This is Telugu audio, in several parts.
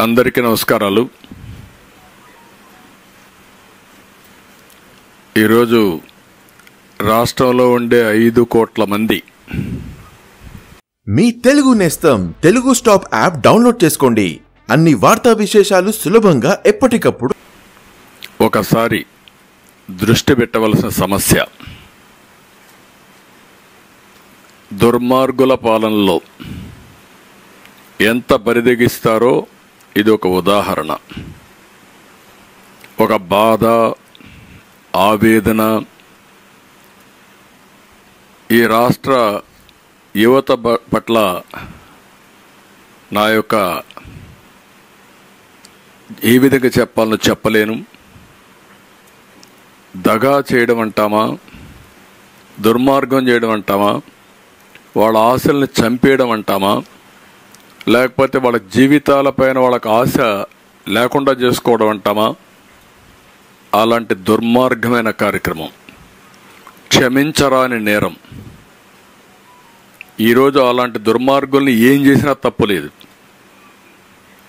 అందరికీ నమస్కారాలు. ఈరోజు రాష్ట్రంలో ఉండే 5 కోట్ల మంది మీ తెలుగు నేస్తం తెలుగు స్టాప్ యాప్ డౌన్లోడ్ చేసుకోండి. అన్ని వార్తా విశేషాలు సులభంగా ఎప్పటికప్పుడు. ఒకసారి దృష్టి పెట్టవలసిన సమస్య దుర్మార్గుల పాలనలో ఎంత బరిదెగిస్తారో ఇది ఒక ఉదాహరణ. ఒక బాధ, ఆవేదన ఈ రాష్ట్ర యువత పట్ల నా యొక్క ఏ విధంగా చెప్పాలో చెప్పలేను. దగా చేయడం అంటామా, దుర్మార్గం చేయడం అంటామా, వాళ్ళ ఆశల్ని చంపేయడం అంటామా, లేకపోతే వాళ్ళ జీవితాలపైన వాళ్ళకి ఆశ లేకుండా చేసుకోవడం అంటామా, అలాంటి దుర్మార్గమైన కార్యక్రమం, క్షమించరాని నేరం. ఈరోజు అలాంటి దుర్మార్గుల్ని ఏం చేసినా తప్పు లేదు.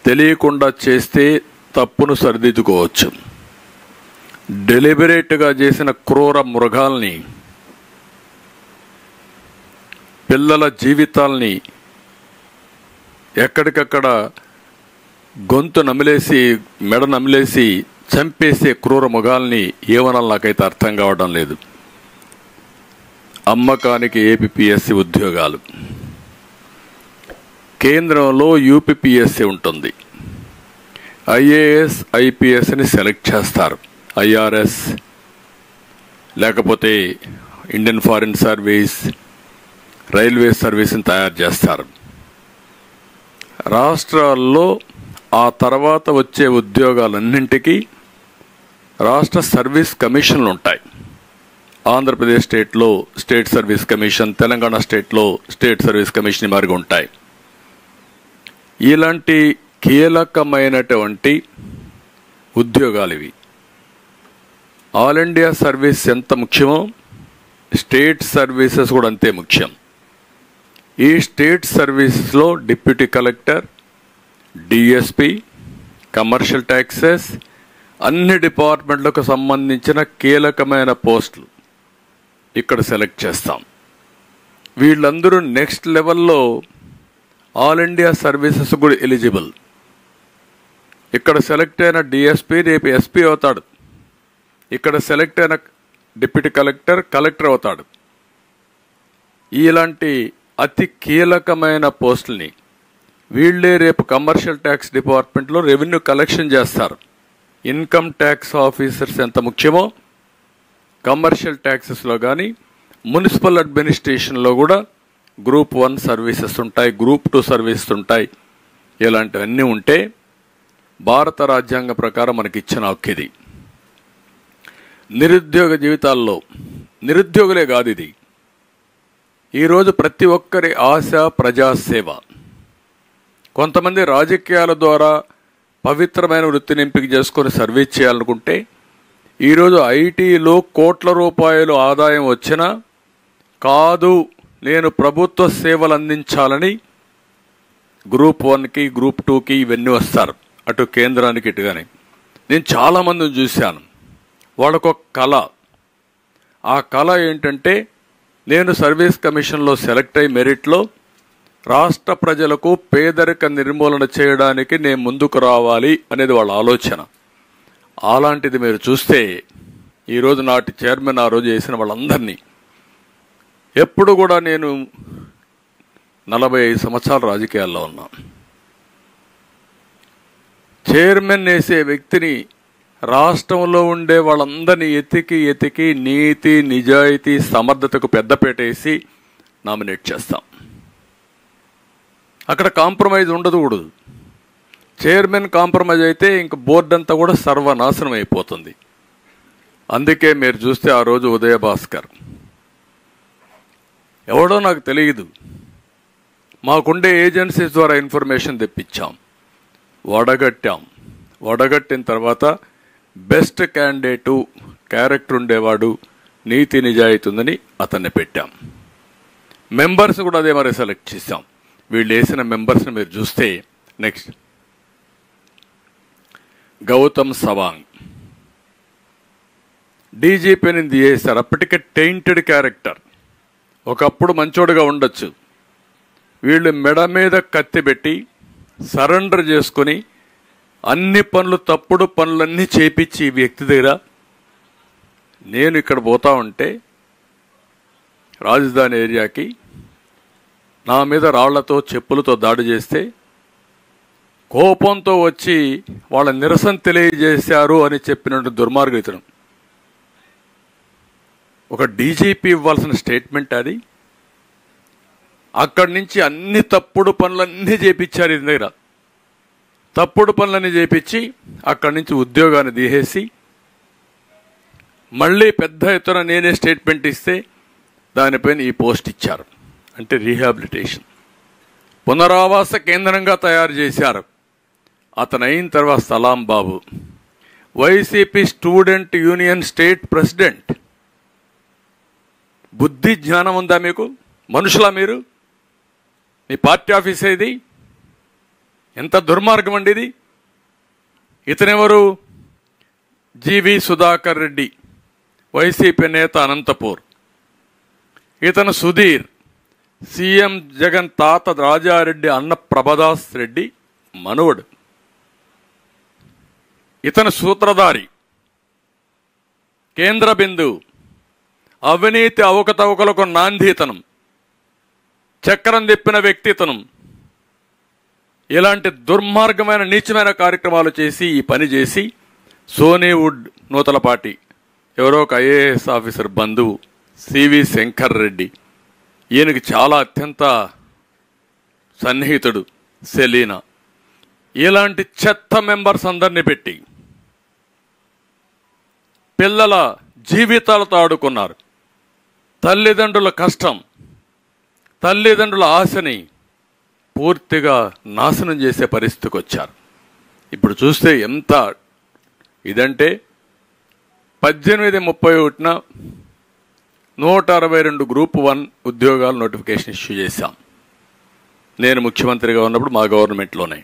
తెలియకుండా చేస్తే తప్పును సరిదిద్దుకోవచ్చు. డెలిబరేట్గా చేసిన క్రూర మృగాల్ని, పిల్లల జీవితాల్ని ఎక్కడికక్కడ గొంతు నమిలేసి, మెడ నమిలేసి చంపేసే క్రూర మృగాల్ని ఏమనాలి నాకైతే అర్థం కావడం లేదు. అమ్మకానికి ఏపీపీఎస్సీ ఉద్యోగాలు, కేంద్రంలో యూపీపీఎస్సీ ఉంటుంది. ఐఏఎస్, ఐపీఎస్ని సెలెక్ట్ చేస్తారు. ఐఆర్ఎస్ లేకపోతే ఇండియన్ ఫారిన్ సర్వీస్, రైల్వే సర్వీస్ని తయారు చేస్తారు. రాష్ట్రాల్లో ఆ తర్వాత వచ్చే ఉద్యోగాలన్నింటికీ రాష్ట్ర సర్వీస్ కమిషన్లు ఉంటాయి. ఆంధ్రప్రదేశ్ స్టేట్లో స్టేట్ సర్వీస్ కమిషన్, తెలంగాణ స్టేట్లో స్టేట్ సర్వీస్ కమిషన్ మారిగా ఉంటాయి. ఇలాంటి కీలకమైనటువంటి ఉద్యోగాలు ఇవి. ఆల్ ఇండియా సర్వీస్ ఎంత ముఖ్యమో స్టేట్ సర్వీసెస్ కూడా అంతే ముఖ్యం. ఈ స్టేట్ సర్వీసెస్లో deputy collector, DSP, commercial taxes, అన్ని డిపార్ట్మెంట్లకు సంబంధించిన కీలకమైన పోస్టులు ఇక్కడ సెలెక్ట్ చేస్తాం. వీళ్ళందరూ నెక్స్ట్ లెవెల్లో ఆల్ ఇండియా సర్వీసెస్ కూడా ఎలిజిబుల్. ఇక్కడ సెలెక్ట్ అయిన డిఎస్పి రేపు ఎస్పీ అవుతాడు. ఇక్కడ సెలెక్ట్ అయిన డిప్యూటీ కలెక్టర్ కలెక్టర్ అవుతాడు. ఇలాంటి అతి కీలకమైన పోస్టుల్ని వీళ్ళే రేపు కమర్షియల్ ట్యాక్స్ డిపార్ట్మెంట్లో రెవెన్యూ కలెక్షన్ చేస్తారు. ఇన్కమ్ ట్యాక్స్ ఆఫీసర్స్ ఎంత ముఖ్యమో కమర్షియల్ ట్యాక్సెస్లో కానీ మున్సిపల్ అడ్మినిస్ట్రేషన్లో కూడా గ్రూప్ 1 సర్వీసెస్ ఉంటాయి, గ్రూప్ 2 సర్వీసెస్ ఉంటాయి. ఇలాంటివన్నీ ఉంటే భారత రాజ్యాంగ ప్రకారం మనకి ఇచ్చిన హక్కు ఇది. నిరుద్యోగ జీవితాల్లో నిరుద్యోగులే కాదు, ఇది ఈరోజు ప్రతి ఒక్కరి ఆశ ప్రజాసేవ. కొంతమంది రాజకీయాల ద్వారా పవిత్రమైన వృత్తిని ఎంపిక చేసుకొని సర్వీస్ చేయాలనుకుంటే ఈరోజు ఐటీలో కోట్ల రూపాయలు ఆదాయం వచ్చినా కాదు, నేను ప్రభుత్వ సేవలు అందించాలని గ్రూప్ 1కి, గ్రూప్ 2కి ఇవన్నీ వస్తారు, అటు కేంద్రానికి ఇటుగానే. నేను చాలామందిని చూశాను. వాళ్ళకొక కళ. ఆ కళ ఏంటంటే నేను సర్వీస్ కమిషన్లో సెలెక్ట్ అయ్యి మెరిట్లో రాష్ట్ర ప్రజలకు పేదరిక నిర్మూలన చేయడానికి నేను ముందుకు రావాలి అనేది వాళ్ళ ఆలోచన. అలాంటిది మీరు చూస్తే ఈరోజు నాటి చైర్మన్ ఆ రోజు చేసిన వాళ్ళందరినీ, ఎప్పుడు కూడా నేను 45 సంవత్సరాల రాజకీయాల్లో ఉన్నా, చైర్మన్ వేసే వ్యక్తిని రాష్ట్రంలో ఉండే వాళ్ళందరినీ ఎతికి నీతి, నిజాయితీ, సమర్థతకు పెద్దపీట వేసి నామినేట్ చేస్తాం. అక్కడ కాంప్రమైజ్ ఉండకూడదు. చైర్మన్ కాంప్రమైజ్ అయితే ఇంక బోర్డు అంతా కూడా సర్వనాశనం అయిపోతుంది. అందుకే మీరు చూస్తే ఆ రోజు ఉదయభాస్కర్ ఎవడో నాకు తెలియదు, మాకుండే ఏజెన్సీస్ ద్వారా ఇన్ఫర్మేషన్ తెప్పించాం, వడగట్టిన తర్వాత బెస్ట్ క్యాండిడేటు, క్యారెక్టర్ ఉండేవాడు, నీతి నిజాయితీ ఉందని అతన్ని పెట్టాం. మెంబర్స్ కూడా అదే మరి సెలెక్ట్ చేసాం. వీళ్ళు వేసిన మెంబర్స్ని మీరు చూస్తే నెక్స్ట్ గౌతమ్ సవాంగ్ డీజీపీని చేశారు. అప్పటికే టెయింటెడ్ క్యారెక్టర్, ఒకప్పుడు మంచోడుగా ఉండొచ్చు. వీళ్ళు మెడ మీద కత్తి పెట్టి సరెండర్ చేసుకుని అన్ని పనులు, తప్పుడు పనులన్నీ చేపించి ఈ వ్యక్తి దగ్గర, నేను ఇక్కడ పోతా ఉంటే రాజధాని ఏరియాకి నా మీద రాళ్లతో చెప్పులతో దాడి చేస్తే కోపంతో వచ్చి వాళ్ళ నిరసన తెలియజేశారు అని చెప్పినట్టు దుర్మార్గుడు ఇతను. ఒక డీజీపీ ఇవ్వాల్సిన స్టేట్మెంట్ అది. అక్కడి నుంచి అన్ని తప్పుడు పనులన్నీ చేపించారు ఇది దగ్గర. తప్పుడు పనులన్నీ చేపించి అక్కడి నుంచి ఉద్యోగాన్ని తీసేసి మళ్ళీ పెద్ద ఎత్తున నేనే స్టేట్మెంట్ ఇస్తే దానిపైన ఈ పోస్ట్ ఇచ్చారు. అంటే రీహాబిలిటేషన్, పునరావాస కేంద్రంగా తయారు చేశారు. అతను అయిన తర్వాత Salam Babu YCP student union state president. బుద్ధి జ్ఞానం ఉందా మీకు? మనుషులా మీరు? మీ పార్టీ ఆఫీస్ ఇది? ఎంత దుర్మార్గం అండి ఇది. ఇతనెవరు? జీవి సుధాకర్ రెడ్డి, వైసీపీ నేత, అనంతపూర్. ఇతను సుధీర్, సీఎం జగన్ తాత రాజారెడ్డి అన్న ప్రభదాస్ రెడ్డి మనవడు. ఇతను సూత్రధారి, కేంద్ర బిందువు, అవినీతి అవకతవకలకు నాందీతనం, చక్రం తిప్పిన వ్యక్తితనం. ఇలాంటి దుర్మార్గమైన నీచమైన కార్యక్రమాలు చేసి ఈ పని చేసి సోనీవుడ్ నూతలపాటి ఎవరో ఒక ఐఏఎస్ ఆఫీసర్ బంధువు సివి శంకర్ రెడ్డి, ఈయనకి చాలా అత్యంత సన్నిహితుడు సెలీనా. ఇలాంటి చెత్త మెంబర్స్ అందరినీ పెట్టి పిల్లల జీవితాలతో ఆడుకున్నారు. తల్లిదండ్రుల కష్టం, తల్లిదండ్రుల ఆశని పూర్తిగా నాశనం చేసే పరిస్థితికి వచ్చారు. ఇప్పుడు చూస్తే ఎంత ఇదంటే 18/31 162 గ్రూప్ 1 ఉద్యోగాలు నోటిఫికేషన్ ఇష్యూ చేశాం. నేను ముఖ్యమంత్రిగా ఉన్నప్పుడు మా గవర్నమెంట్లోనే.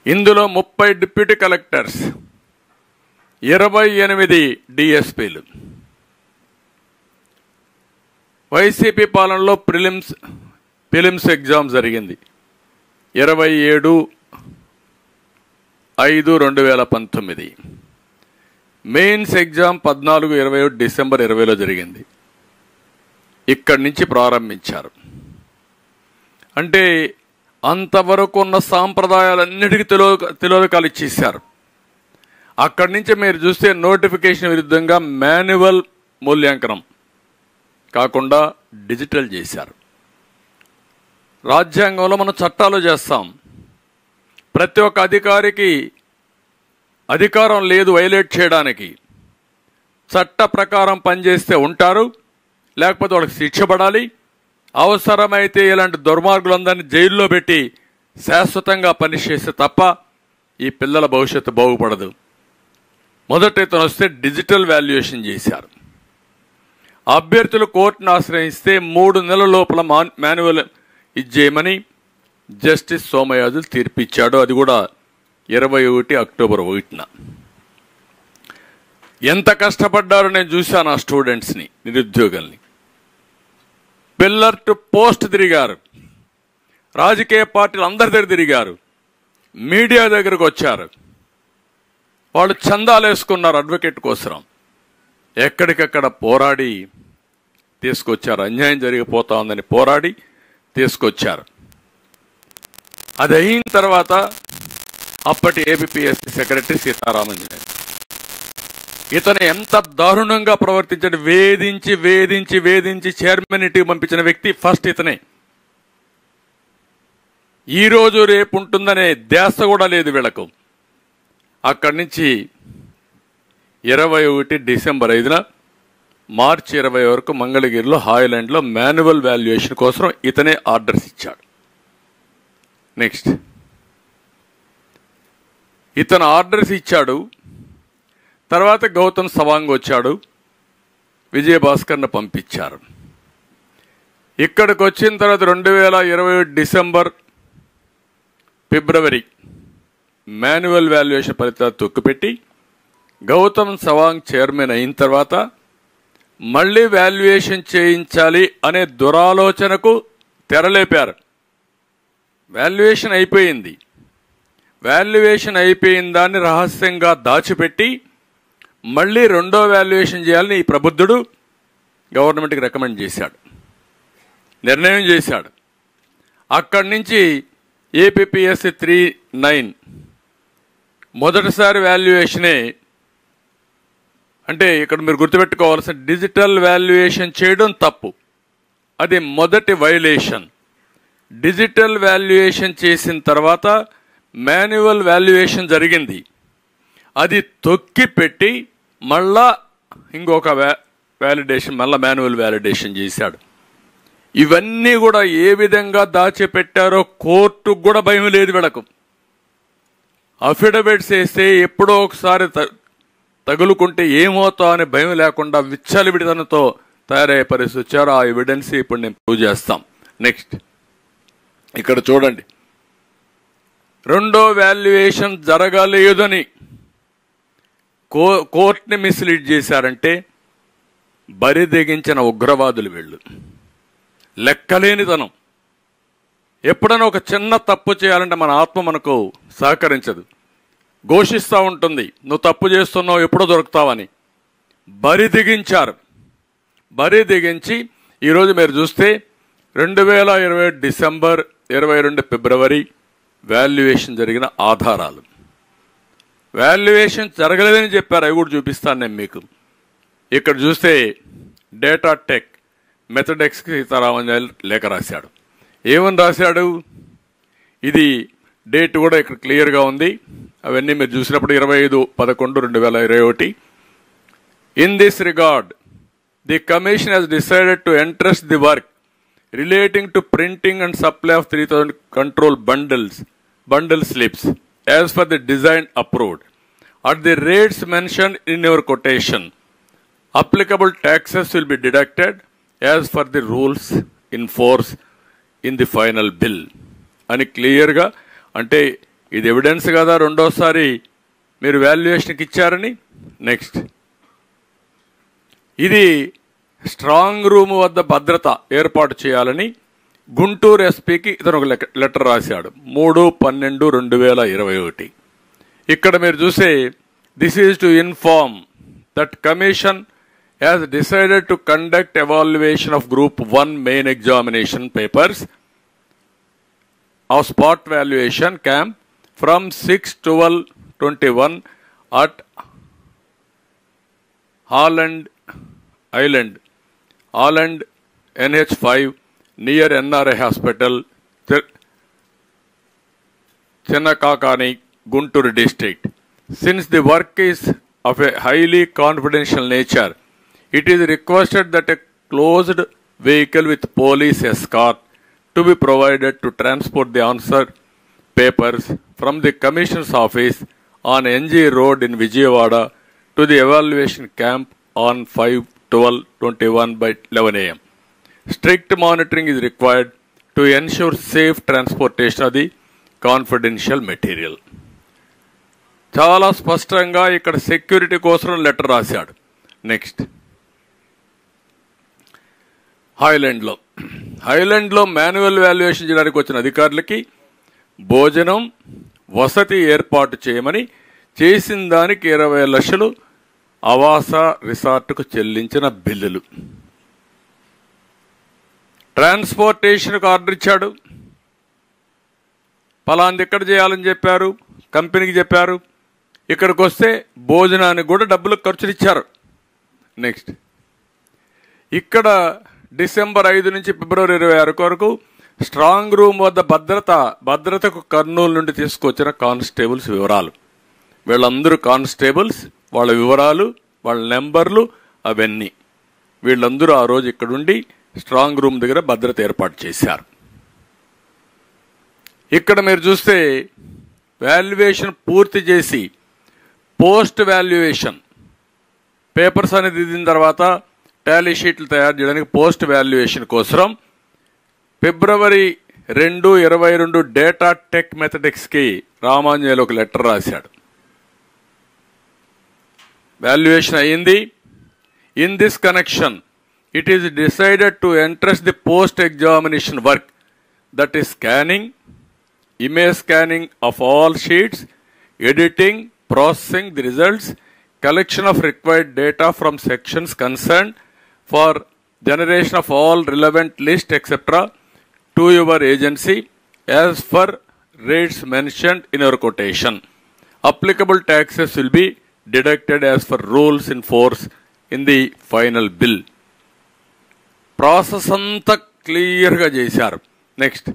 ఇందులో 30 డిప్యూటీ కలెక్టర్స్, 28 డిఎస్పీలు. వైసీపీ పాలనలో ప్రిలిమ్స్ ఎగ్జామ్ జరిగింది 27/5/2019. మెయిన్స్ ఎగ్జామ్ 14/21 డిసెంబర్ 2020లో జరిగింది. ఇక్కడి నుంచి ప్రారంభించారు. అంటే అంతవరకు ఉన్న సాంప్రదాయాలన్నిటికీ తిలోదకాలు ఇచ్చేశారు. అక్కడి నుంచి మీరు చూస్తే నోటిఫికేషన్ విరుద్ధంగా మాన్యువల్ మూల్యాంకనం కాకుండా డిజిటల్ చేశారు. రాజ్యాంగంలో మనం చట్టాలు చేస్తాం. ప్రతి ఒక్క అధికారికి అధికారం లేదు వైలేట్ చేయడానికి. చట్ట ప్రకారం పనిచేస్తే ఉంటారు, లేకపోతే వాళ్ళకి శిక్ష పడాలి. అవసరమైతే ఇలాంటి దుర్మార్గులందరినీ జైల్లో పెట్టి శాశ్వతంగా పనిష్ చేస్తే తప్ప ఈ పిల్లల భవిష్యత్తు బాగుపడదు. మొదట ఇతను వస్తే డిజిటల్ వాల్యుయేషన్ చేశారు. అభ్యర్థులు కోర్టును ఆశ్రయిస్తే 3 నెలల లోపల మాన్యువల్ ఇచ్చేయమని జస్టిస్ సోమయాజులు తీర్పిచ్చాడు. అది కూడా 21 అక్టోబర్ 1న. ఎంత కష్టపడ్డారో నేను చూశాను ఆ స్టూడెంట్స్ని, నిరుద్యోగుల్ని. పిల్లర్ టు పోస్ట్ తిరిగారు, రాజకీయ పార్టీలు అందరి దగ్గర తిరిగారు, మీడియా దగ్గరకు వచ్చారు. వాళ్ళు చందాలు వేసుకున్నారు అడ్వకేట్ కోసం. ఎక్కడికక్కడ పోరాడి తీసుకొచ్చారు. అన్యాయం జరిగిపోతా ఉందని పోరాడి తీసుకొచ్చారు. అది అయిన తర్వాత అప్పటి ఏబిపిఎస్సి సెక్రటరీ సీతారామన్ ఇతను ఎంత దారుణంగా ప్రవర్తించాడు. వేధించి వేధించి వేధించి చైర్మన్ ఇంటికి పంపించిన వ్యక్తి ఫస్ట్ ఇతనే. ఈరోజు రేపు ఉంటుందనే ధ్యాస కూడా లేదు వీళ్లకు. అక్కడి నుంచి 21 డిసెంబర్ 5న మార్చి 20 వరకు మంగళగిరిలో హాయ్లాండ్లో మాన్యువల్ వాల్యుయేషన్ కోసం ఇతనే ఆర్డర్స్ ఇచ్చాడు. నెక్స్ట్ ఇతను ఆర్డర్స్ ఇచ్చాడు. తర్వాత గౌతమ్ సవాంగ్ వచ్చాడు, విజయభాస్కర్ను పంపించారు. ఇక్కడికి వచ్చిన తర్వాత 2020 డిసెంబర్ ఫిబ్రవరి మాన్యువల్ వాల్యుయేషన్ ఫలితాలు తొక్కిపెట్టి గౌతమ్ సవాంగ్ చైర్మన్ అయిన తర్వాత మళ్ళీ వాల్యుయేషన్ చేయించాలి అనే దురాలోచనకు తెరలేపారు. వాల్యుయేషన్ అయిపోయింది. వాల్యుయేషన్ అయిపోయిన దాన్ని రహస్యంగా దాచిపెట్టి మళ్ళీ రెండో వాల్యుయేషన్ చేయాలని ఈ ప్రబుద్ధుడు గవర్నమెంట్కి రికమెండ్ చేశాడు, నిర్ణయం చేశాడు. అక్కడి నుంచి ఏపీపీఎస్సీ 39 మొదటిసారి వాల్యుయేషనే, అంటే ఇక్కడ మీరు గుర్తుపెట్టుకోవాల్సిన డిజిటల్ వాల్యుయేషన్ చేయడం తప్పు, అది మొదటి వైలేషన్. డిజిటల్ వాల్యుయేషన్ చేసిన తర్వాత మాన్యువల్ వాల్యుయేషన్ జరిగింది. అది తొక్కి పెట్టి మళ్ళా ఇంకొక వ్యాలిడేషన్, మళ్ళీ మాన్యువల్ వ్యాలిడేషన్ చేశాడు. ఇవన్నీ కూడా ఏ విధంగా దాచిపెట్టారో కోర్టుకు కూడా భయం లేదు వీళ్ళకు. అఫిడవిట్స్ వేస్తే ఎప్పుడో ఒకసారి తగులుకుంటే ఏమవుతా అనే భయం లేకుండా విచ్చలవిడితనంతో తయారయ్యే పరిస్థితి వచ్చారు. ఆ ఎవిడెన్స్ ఇప్పుడు నేను ప్రూవ్ చేస్తాం. నెక్స్ట్ ఇక్కడ చూడండి, రెండో వాల్యుయేషన్ జరగలేదని కోర్టుని మిస్లీడ్ చేశారంటే బరి తెగించిన ఉగ్రవాదులు వీళ్ళు. లెక్కలేనితనం. ఎప్పుడైనా ఒక చిన్న తప్పు చేయాలంటే మన ఆత్మ మనకు సహకరించదు, ఘోషిస్తూ ఉంటుంది, నువ్వు తప్పు చేస్తున్నావు, ఎప్పుడో దొరుకుతావని. బరి దిగించారు. బరి దిగించి ఈరోజు మీరు చూస్తే 2020 డిసెంబర్ 22 ఫిబ్రవరి వాల్యుయేషన్ జరిగిన ఆధారాలు. వాల్యుయేషన్ జరగలేదని చెప్పారు, అవి కూడా చూపిస్తాను నేను మీకు. ఇక్కడ చూస్తే డేటా టెక్ మెథడెక్స్కి సీతారామన్ లేఖ రాశాడు. ఏమని రాశాడు? ఇది డేట్ కూడా ఇక్కడ క్లియర్గా ఉంది. అవన్నీ మీరు చూసినప్పుడు 25/11/2021. In this regard the commission has decided to entrust the work relating to printing and supply of 3000 control bundle slips as per the design approved at the rates mentioned in your quotation. Applicable taxes will be deducted as per the rules in force in the final bill అని క్లియర్గా, అంటే ఇది ఎవిడెన్స్ కదా రెండోసారి మీరు వాల్యుయేషన్కి ఇచ్చారని. నెక్స్ట్, ఇది స్ట్రాంగ్ రూమ్ వద్ద భద్రత ఏర్పాటు చేయాలని గుంటూరు ఎస్పీకి ఇతను ఒక లెటర్ రాశాడు 3/12/2021. ఇక్కడ మీరు చూసే this is to inform that commission has decided to conduct evaluation of Group 1 main examination papers of spot valuation camp from 6/12/21 at Holland NH5 near NRI Hospital, Chenakakani, Guntur district. Since the work is of a highly confidential nature, it is requested that a closed vehicle with police escort to be provided to transport the answer papers from the Commissioner's office on NG Road in Vijayawada to the evaluation camp on 5/12/21 by 11 a.m. Strict monitoring is required to ensure safe transportation of the confidential material. చాలా స్పష్టంగా ఇక్కడ సెక్యూరిటీ కోసం లెటర్ రాశాడు. నెక్స్ట్, హైలాండ్లో మాన్యువల్ వాల్యుయేషన్ చేయడానికి వచ్చిన అధికారులకి భోజనం వసతి ఏర్పాటు చేయమని చేసిన దానికి 20 లక్షలు ఆవాస రిసార్ట్కు చెల్లించిన బిల్లులు. ట్రాన్స్పోర్టేషన్కు ఆర్డర్ ఇచ్చాడు, పలాంది ఎక్కడ చేయాలని చెప్పారు, కంపెనీకి చెప్పారు. ఇక్కడికి వస్తే భోజనానికి కూడా డబ్బులు ఖర్చులు ఇచ్చారు. నెక్స్ట్, ఇక్కడ డిసెంబర్ 5 నుంచి ఫిబ్రవరి 26 వరకు స్ట్రాంగ్ రూమ్ వద్ద భద్రతకు కర్నూలు నుండి తీసుకొచ్చిన కానిస్టేబుల్స్ వివరాలు. వీళ్ళందరూ కానిస్టేబుల్స్, వాళ్ళ వివరాలు, వాళ్ళ నెంబర్లు అవన్నీ వీళ్ళందరూ ఆ రోజు ఇక్కడుండి స్ట్రాంగ్ రూమ్ దగ్గర భద్రత ఏర్పాటు చేశారు. ఇక్కడ మీరు చూస్తే వాల్యుయేషన్ పూర్తి చేసి పోస్ట్ వాల్యుయేషన్ పేపర్స్ అనేది దిద్దిన తర్వాత టాలీ షీట్లు తయారు చేయడానికి పోస్ట్ వాల్యుయేషన్ కోసం ఫిబ్రవరి 2/22 డేటా టెక్ మెథడిక్స్కి రామాంజనేయులు ఒక లెటర్ రాశాడు. వాల్యుయేషన్ అయింది. In this connection it is decided to entrust the post examination work, that is scanning, image scanning of all sheets, editing, processing the results, collection of required data from sections concerned for generation of all relevant list etc. to your agency as per rates mentioned in your quotation. Applicable taxes will be deducted as per rules in force in the final bill. Process అంతా క్లియర్గా చేశారు. నెక్స్ట్,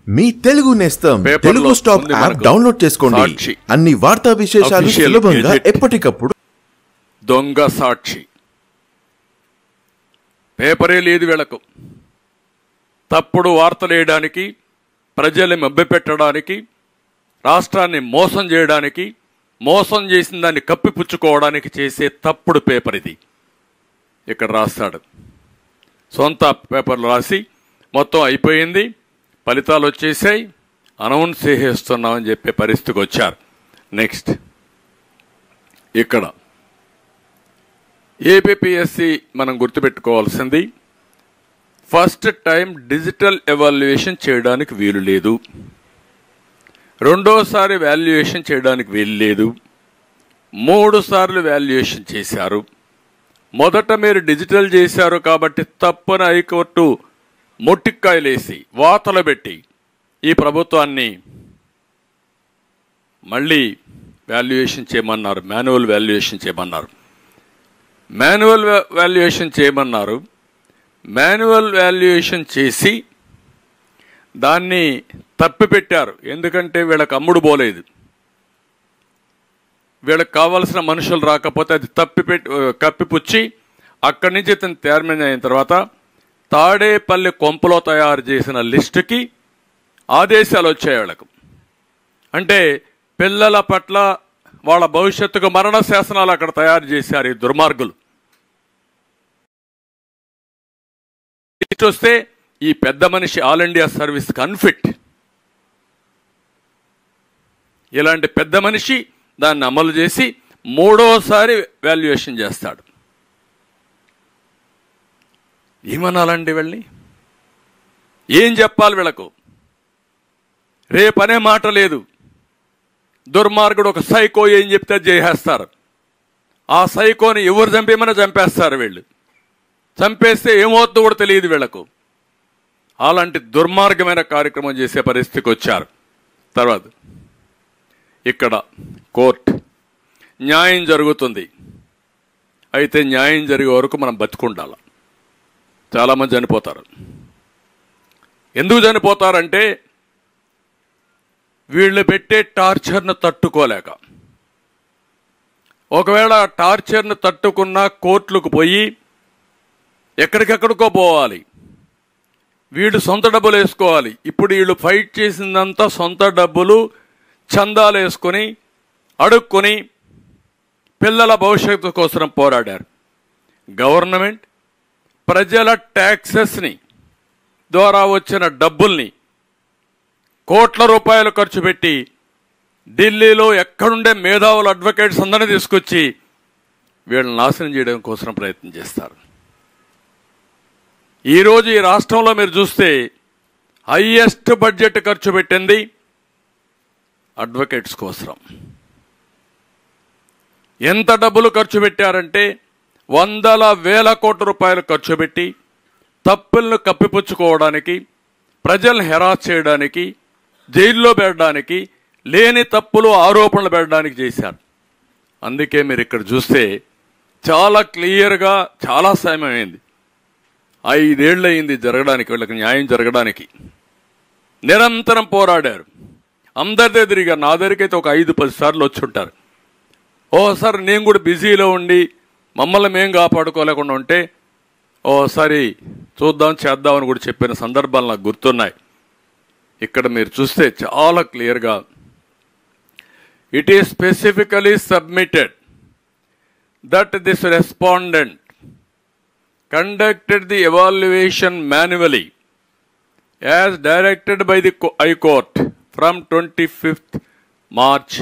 మీ తెలుగు నేస్తం తెలుగు స్టాప్ యాప్ డౌన్లోడ్ చేసుకోండి. అన్ని వార్తా విశేషాలు సులభంగా ఎప్పటికప్పుడు. దొంగ సాక్షి పేపరే లేదు వీళ్ళకు. తప్పుడు వార్తలు వేయడానికి, ప్రజల్ని మభ్యపెట్టడానికి, రాష్ట్రాన్ని మోసం చేయడానికి, మోసం చేసిన దాన్ని కప్పిపుచ్చుకోవడానికి చేసే తప్పుడు పేపర్ ఇది. ఇక్కడ రాస్తాడు, సొంత పేపర్లు రాసి మొత్తం అయిపోయింది, ఫలితాలు వచ్చేసాయి, అనౌన్స్ చేసేస్తున్నామని చెప్పే పరిస్థితికి వచ్చారు. నెక్స్ట్, ఇక్కడ ఏపీపీఎస్సి మనం గుర్తుపెట్టుకోవాల్సింది, ఫస్ట్ టైం డిజిటల్ ఎవాల్యుయేషన్ చేయడానికి వీలు లేదు, రెండోసారి వాల్యుయేషన్ చేయడానికి వీలు లేదు, 3 సార్లు వాల్యుయేషన్ చేశారు. మొదట మీరు డిజిటల్ చేశారు కాబట్టి తప్పని హైకోర్టు మొట్టికాయలేసి వాతలు పెట్టి ఈ ప్రభుత్వాన్ని మళ్ళీ వాల్యుయేషన్ చేయమన్నారు, మాన్యువల్ వాల్యుయేషన్ చేయమన్నారు. మాన్యువల్ వాల్యుయేషన్ చేయమన్నారు. మాన్యువల్ వాల్యుయేషన్ చేసి దాన్ని తప్పిపెట్టారు. ఎందుకంటే వీళ్ళకి అమ్ముడు పోలేదు, వీళ్ళకి కావాల్సిన మనుషులు రాకపోతే అది కప్పిపుచ్చి అక్కడి నుంచి ఇతను తీర్మానం అయిన తర్వాత తాడేపల్లి కొంపలో తయారు చేసిన లిస్టుకి ఆదేశాలు వచ్చాయి వాళ్ళకు. అంటే పిల్లల పట్ల వాళ్ళ భవిష్యత్తుకు మరణ శాసనాలు అక్కడ తయారు చేశారు ఈ దుర్మార్గులు. లిస్ట్ వస్తే ఈ పెద్ద మనిషి ఆల్ ఇండియా సర్వీస్కి అన్ఫిట్. ఇలాంటి పెద్ద మనిషి దాన్ని అమలు చేసి 3వసారి వాల్యుయేషన్ చేస్తాడు. ఏమనాలండి వీళ్ళని? ఏం చెప్పాలి వీళ్ళకు? రేపనే మాట లేదు. దుర్మార్గుడు ఒక సైకో ఏం చెప్తే చేసేస్తారు. ఆ సైకోని ఎవరు చంపేమని చంపేస్తారు వీళ్ళు. చంపేస్తే ఏమవుతుందో కూడా తెలియదు వీళ్లకు. అలాంటి దుర్మార్గమైన కార్యక్రమం చేసే పరిస్థితికి వచ్చారు. తర్వాత ఇక్కడ కోర్టు న్యాయం జరుగుతుంది. అయితే న్యాయం జరిగే వరకు మనం బతుకుండాలి. చాలామంది చనిపోతారు. ఎందుకు చనిపోతారంటే వీళ్ళు పెట్టే టార్చర్ను తట్టుకోలేక. ఒకవేళ టార్చర్ను తట్టుకున్న కోర్టులకు పోయి ఎక్కడికెక్కడికో పోవాలి, వీళ్ళు సొంత డబ్బులు వేసుకోవాలి. ఇప్పుడు వీళ్ళు ఫైట్ చేసిందంతా సొంత డబ్బులు చందాలు వేసుకొని అడుక్కొని పిల్లల భవిష్యత్తు కోసం పోరాడారు. గవర్నమెంట్ ప్రజల ట్యాక్సెస్ని ద్వారా వచ్చిన డబ్బుల్ని కోట్ల రూపాయలు ఖర్చు పెట్టి ఢిల్లీలో ఎక్కడుండే మేధావుల అడ్వకేట్స్ అందరినీ తీసుకొచ్చి వీళ్ళని నాశనం చేయడం కోసం ప్రయత్నం చేస్తారు. ఈరోజు ఈ రాష్ట్రంలో మీరు చూస్తే హైయెస్ట్ బడ్జెట్ ఖర్చు పెట్టింది అడ్వకేట్స్ కోసం. ఎంత డబ్బులు ఖర్చు పెట్టారంటే 100,000 కోట్ల రూపాయలు ఖర్చు పెట్టి తప్పులను కప్పిపుచ్చుకోవడానికి, ప్రజలను హెరాస్ చేయడానికి, జైల్లో పెట్టడానికి, లేని తప్పులు ఆరోపణలు పెట్టడానికి చేశారు. అందుకే మీరు ఇక్కడ చూస్తే చాలా క్లియర్గా చాలా సమయం అయింది. 5 ఏళ్ళు అయింది జరగడానికి, వీళ్ళకి న్యాయం జరగడానికి. నిరంతరం పోరాడారు. అందరిదే తిరిగారు. నా దగ్గరికైతే ఒక 5-10 సార్లు వచ్చి ఉంటారు. ఓసారి నేను కూడా బిజీలో ఉండి మమ్మల్ని మేము కాపాడుకోలేకుండా ఉంటే ఓసారి చూద్దాం చేద్దామని కూడా చెప్పిన సందర్భాలు నాకు గుర్తున్నాయి. ఇక్కడ మీరు చూస్తే చాలా క్లియర్గా it is specifically submitted that this respondent conducted the evaluation manually as directed by the High Court from 25th March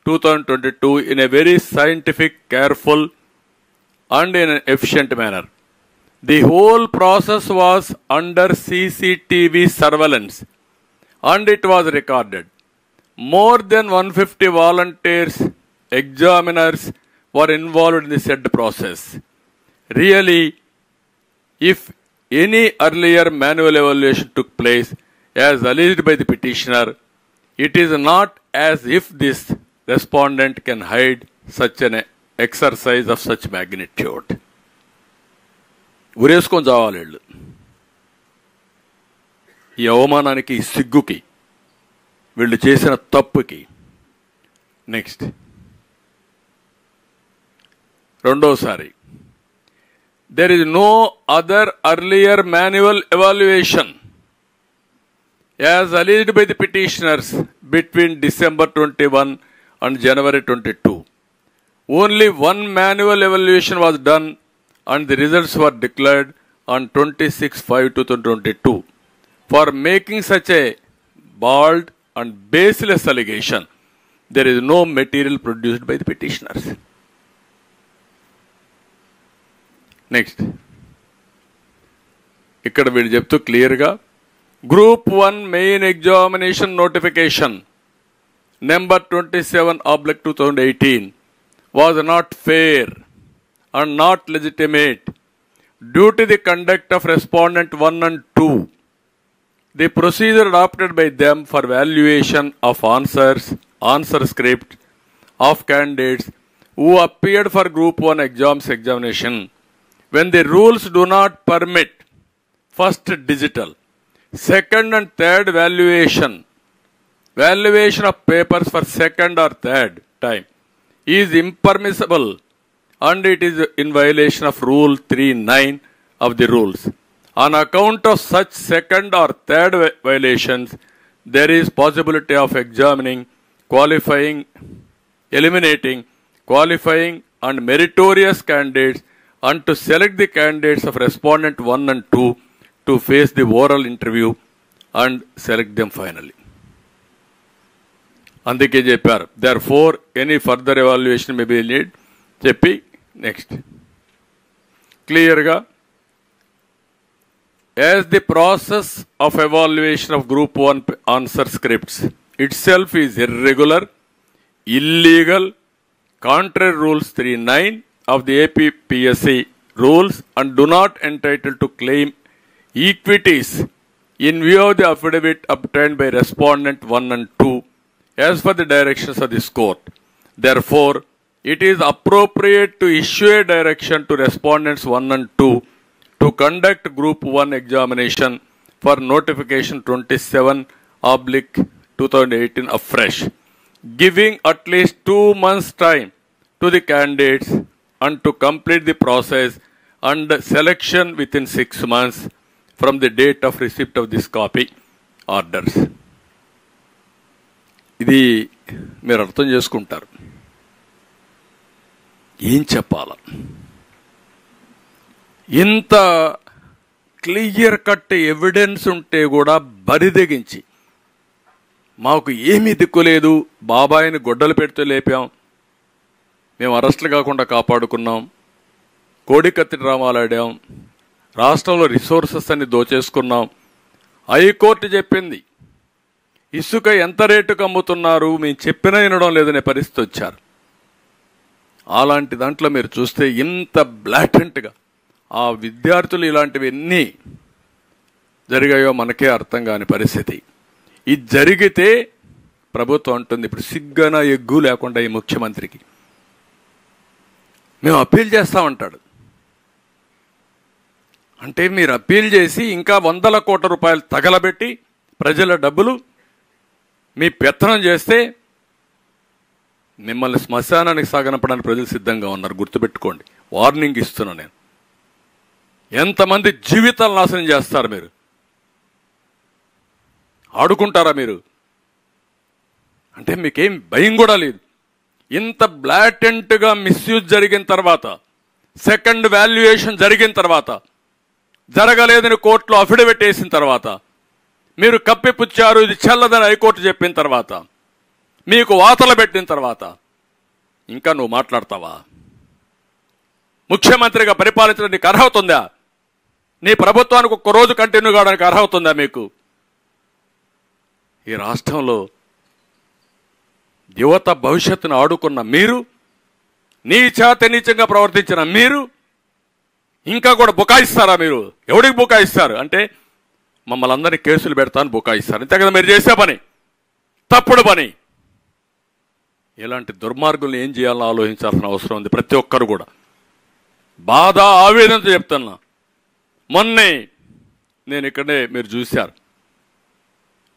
2022 in a very scientific, careful and in an efficient manner. The whole process was under CCTV surveillance and it was recorded. More than 150 volunteers, examiners were involved in the said process. Really, if any earlier manual evaluation took place as alleged by the petitioner, it is not as if this respondent can hide such an exercise of such magnitude. ఉరేసుకొని చావాలి వీళ్ళు ఈ అవమానానికి, ఈ సిగ్గుకి, వీళ్ళు చేసిన తప్పుకి. నెక్స్ట్ రెండోసారి, there is no other earlier manual evaluation as alleged by the petitioners between December 21 and January 22. Only one manual evaluation was done and the results were declared on 26/5/2022. For making such a bald and baseless allegation, there is no material produced by the petitioners. Next ఇక్కడ వీళ్ళు చెప్తూ క్లియర్గా, group 1 main examination notification number 27/2018 was not fair and not legitimate due to the conduct of respondent 1 and 2. The procedure adopted by them for valuation of answer script of candidates who appeared for group 1 examination, when the rules do not permit first digital, second and third valuation of papers for second or third time is impermissible and it is in violation of Rule 3(9) of the rules. On account of such second or third violations, there is possibility of eliminating qualifying and meritorious candidates and to select the candidates of respondent 1 and 2 to face the oral interview and select them finally. అందుకే చెప్పారు, therefore any further evaluation may be need చెప్పి నెక్స్ట్ క్లియర్గా, as the process of evaluation of group 1 answer scripts itself is irregular, illegal, contrary rules 3(9) of the APPSC rules and do not entitle to claim equities in view of the affidavit obtained by respondent 1 and 2 as per the directions of this court. Therefore, it is appropriate to issue a direction to respondents 1 and 2 to conduct group 1 examination for notification 27/2018 afresh, giving at least 2 months' time to the candidates and to complete the process and selection within 6 months from the date of receipt of this copy orders. ఇది మీరు అర్థం చేసుకుంటారు. ఏం చెప్పాల, ఇంత క్లియర్ కట్ ఎవిడెన్స్ ఉంటే కూడా బరిదెగించి మాకు ఏమీ దిక్కులేదు, బాబాయిని గొడ్డలు పెడితే లేపాం, మేము అరెస్టులు కాకుండా కాపాడుకున్నాం, కోడికత్తి డ్రామాలు ఆడాం, రాష్ట్రంలో రిసోర్సెస్ అన్ని దోచేసుకున్నాం, హైకోర్టు చెప్పింది ఇసుక ఎంత రేటుకు అమ్ముతున్నారు, మేము చెప్పినా వినడం లేదనే పరిస్థితి వచ్చారు. అలాంటి దాంట్లో మీరు చూస్తే ఇంత బ్లాటెంట్గా ఆ విద్యార్థులు ఇలాంటివి ఎన్ని జరిగాయో మనకే అర్థం కాని పరిస్థితి. ఇది జరిగితే ప్రభుత్వం అంటుంది, ఇప్పుడు సిగ్గన ఎగ్గు లేకుండా ఈ ముఖ్యమంత్రికి మేము అప్పీల్ చేస్తామంటాడు. అంటే మీరు అప్పీల్ చేసి ఇంకా 100 కోట్ల రూపాయలు తగలబెట్టి ప్రజల డబ్బులు మీ పెత్తనం చేస్తే మిమ్మల్ని శ్మశానానికి సాగనపడానికి ప్రజలు సిద్ధంగా ఉన్నారు. గుర్తుపెట్టుకోండి, వార్నింగ్ ఇస్తున్నా నేను. ఎంతమంది జీవితాలు నాశనం చేస్తారు మీరు? ఆడుకుంటారా మీరు? అంటే మీకేం భయం కూడా లేదు. ఇంత బ్లాటెంట్గా మిస్యూజ్ జరిగిన తర్వాత, సెకండ్ వాల్యుయేషన్ జరిగిన తర్వాత, జరగలేదని కోర్టులో అఫిడవిట్ వేసిన తర్వాత మీరు కప్పిపుచ్చారు, ఇది చెల్లదని హైకోర్టు చెప్పిన తర్వాత, మీకు వాతలు పెట్టిన తర్వాత ఇంకా నువ్వు మాట్లాడతావా? ముఖ్యమంత్రిగా పరిపాలించడానికి నీకు అర్హత ఉందా? నీ ప్రభుత్వానికి ఒక్క రోజు కంటిన్యూ కావడానికి అర్హత ఉందా మీకు? ఈ రాష్ట్రంలో యువత భవిష్యత్తును ఆడుకున్న మీరు, నీచంగా ప్రవర్తించిన మీరు ఇంకా కూడా బుకాయిస్తారా? మీరు ఎవడికి బుకాయిస్తారు అంటే మమ్మల్ని అందరినీ కేసులు పెడతాను బుకాయిస్తారు. అంతే కదా మీరు చేసే పని, తప్పుడు పని. ఇలాంటి దుర్మార్గుల్ని ఏం చేయాలని ఆలోచించాల్సిన అవసరం ఉంది ప్రతి ఒక్కరు కూడా. బాధ ఆవేదనతో చెప్తున్నా. మొన్నే నేను ఇక్కడే మీరు చూశారు,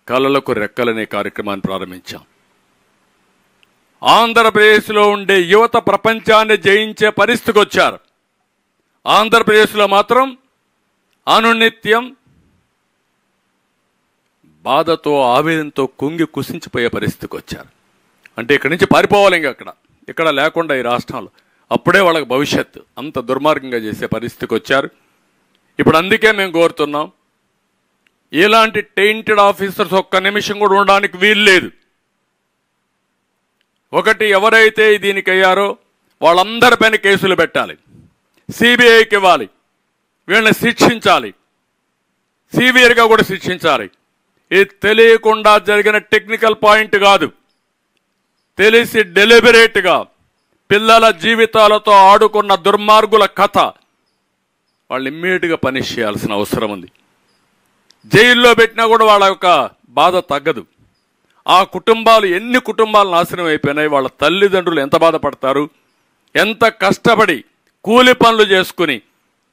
కళలకు రెక్కలనే కార్యక్రమాన్ని ప్రారంభించాం. ఆంధ్రప్రదేశ్లో ఉండే యువత ప్రపంచాన్ని జయించే పరిస్థితికి వచ్చారు. ఆంధ్రప్రదేశ్లో మాత్రం అనునిత్యం బాధతో ఆవేదనతో కుంగి కుసించిపోయే పరిస్థితికి వచ్చారు. అంటే ఇక్కడి నుంచి పారిపోవాలి, ఇక్కడ లేకుండా ఈ రాష్ట్రంలో అప్పుడే వాళ్ళకి భవిష్యత్తు. అంత దుర్మార్గంగా చేసే పరిస్థితికి వచ్చారు. ఇప్పుడు అందుకే మేము కోరుతున్నాం, ఇలాంటి టెయింటెడ్ ఆఫీసర్స్ ఒక్క నిమిషం కూడా ఉండడానికి వీలు లేదు. ఒకటి, ఎవరైతే దీనికి అయ్యారో వాళ్ళందరిపైన కేసులు పెట్టాలి, సిబిఐకి ఇవ్వాలి, వీళ్ళని శిక్షించాలి, సివియర్గా కూడా శిక్షించాలి. ఇది తెలియకుండా జరిగిన టెక్నికల్ పాయింట్ కాదు, తెలిసి డెలిబరేట్గా పిల్లల జీవితాలతో ఆడుకున్న దుర్మార్గుల కథ. వాళ్ళు ఇమ్మీడియట్గా పనిష్ చేయాల్సిన అవసరం ఉంది. జైల్లో పెట్టినా కూడా వాళ్ళ యొక్క బాధ తగ్గదు. ఆ కుటుంబాలు, ఎన్ని కుటుంబాలు నాశనం అయిపోయినాయి, వాళ్ళ తల్లిదండ్రులు ఎంత బాధపడతారు, ఎంత కష్టపడి కూలి పనులు చేసుకుని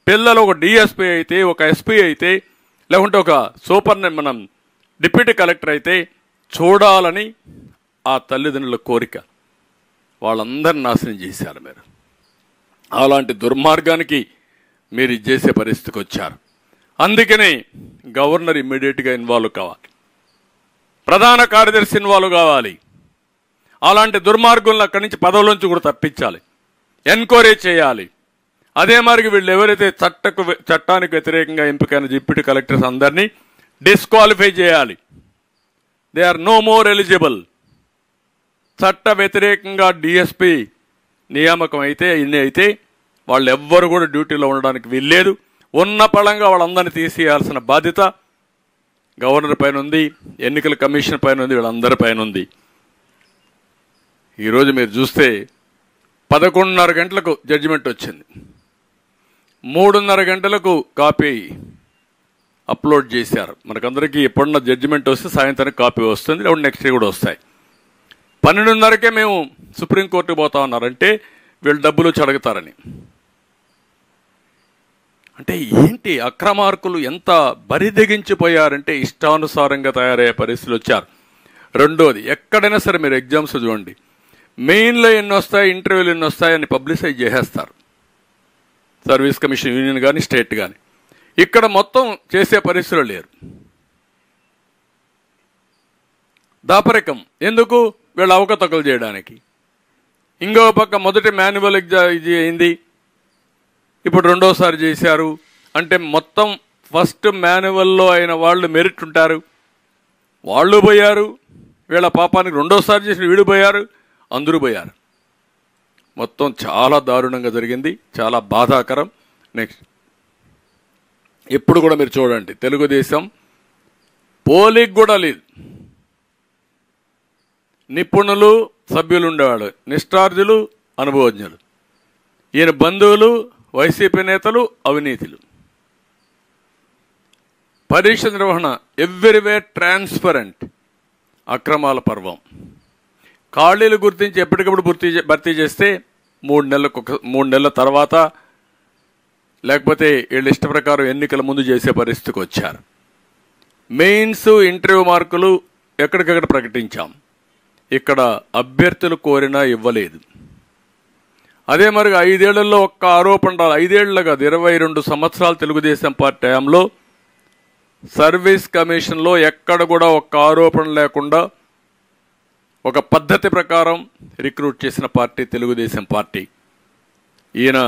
పిల్లలు ఒక డిఎస్పీ అయితే, ఒక ఎస్పీ అయితే, లేకుంటే ఒక మనం డిప్యూటీ కలెక్టర్ అయితే చూడాలని ఆ తల్లిదండ్రుల కోరిక. వాళ్ళందరినీ నాశనం చేశారు మీరు. అలాంటి దుర్మార్గానికి మీరు ఇది చేసే పరిస్థితికి వచ్చారు. అందుకనే గవర్నర్ ఇమ్మీడియట్గా ఇన్వాల్వ్ కావాలి, ప్రధాన కార్యదర్శి ఇన్వాల్వ్ కావాలి. అలాంటి దుర్మార్గులను అక్కడి నుంచి పదవులోంచి కూడా తప్పించాలి, ఎంక్వైరీ చేయాలి. అదే మరి వీళ్ళు ఎవరైతే చట్టానికి వ్యతిరేకంగా ఎంపికైన డిప్యూటీ కలెక్టర్స్ అందరినీ డిస్క్వాలిఫై చేయాలి. They are no more eligible. చట్ట వ్యతిరేకంగా డిఎస్పీ నియామకం అయితే ఇన్ని అయితే వాళ్ళు ఎవ్వరు కూడా డ్యూటీలో ఉండడానికి వీల్లేదు. ఉన్న పళంగా వాళ్ళందరినీ తీసేయాల్సిన బాధ్యత గవర్నర్ పైన ఉంది, ఎన్నికల కమిషన్ పైన ఉంది, వీళ్ళందరి పైన ఉంది. ఈరోజు మీరు చూస్తే 11:30 గంటలకు జడ్జిమెంట్ వచ్చింది, 3:30 గంటలకు కాపీ అప్లోడ్ చేశారు. మనకందరికీ ఎప్పుడున్న జడ్జిమెంట్ వస్తే సాయంత్రం కాపీ వస్తుంది, లేకుంటే నెక్స్ట్ డే కూడా వస్తాయి. 12:30కే మేము సుప్రీంకోర్టుకు పోతా ఉన్నారంటే వీళ్ళు డబ్బులు చెడగతారని. అంటే ఏంటి, అక్రమార్కులు ఎంత బరిదెగించిపోయారంటే ఇష్టానుసారంగా తయారయ్యే పరిస్థితులు వచ్చారు. రెండోది, ఎక్కడైనా సరే మీరు ఎగ్జామ్స్ చూడండి, మెయిన్లో ఎన్ని వస్తాయి, ఇంటర్వ్యూలు ఎన్ని వస్తాయని పబ్లిసైజ్ చేసేస్తారు, సర్వీస్ కమిషన్ యూనియన్ కానీ స్టేట్ కానీ. ఇక్కడ మొత్తం చేసే పరిస్థితులు లేరు. దాపరికం ఎందుకు? వీళ్ళు అవకతవకలు చేయడానికి. ఇంకో పక్క మొదటి మాన్యువల్ ఇది అయింది, ఇప్పుడు రెండోసారి చేశారు. అంటే మొత్తం ఫస్ట్ మాన్యువల్లో అయిన వాళ్ళు మెరిట్ ఉంటారు, వాళ్ళు పోయారు. వీళ్ళ పాపానికి రెండోసారి చేసిన వీడు పోయారు, అందరూ పోయారు. మొత్తం చాలా దారుణంగా జరిగింది, చాలా బాధాకరం. నెక్స్ట్, ఇప్పుడు కూడా మీరు చూడండి, తెలుగుదేశం పోలింగ్ కూడా లేదు. నిపుణులు సభ్యులు ఉండేవాడు, నిష్ఠార్థులు అనుభవజ్ఞులు. ఈయన బంధువులు వైసీపీ నేతలు అవినీతులు. పరీక్ష నిర్వహణ ఎవ్రీవేర్ ట్రాన్స్పరెంట్, అక్రమాల పర్వం. ఖాళీలు గుర్తించి ఎప్పటికప్పుడు భర్తీ చేస్తే 3 నెలల తర్వాత, లేకపోతే వీళ్ళ ఇష్ట ప్రకారం ఎన్నికల ముందు చేసే పరిస్థితికి వచ్చారు. మెయిన్స్ ఇంటర్వ్యూ మార్కులు ఎక్కడికక్కడ ప్రకటించాం, ఇక్కడ అభ్యర్థులు కోరినా ఇవ్వలేదు. అదే మరి 5 ఏళ్లలో ఒక్క ఆరోపణ రాదు. 5 ఏళ్లు కాదు, 22 సంవత్సరాలు తెలుగుదేశం పార్టీ హయాంలో సర్వీస్ కమిషన్లో ఎక్కడ కూడా ఒక్క ఆరోపణ లేకుండా ఒక పద్ధతి ప్రకారం రిక్రూట్ చేసిన పార్టీ తెలుగుదేశం పార్టీ. ఈయన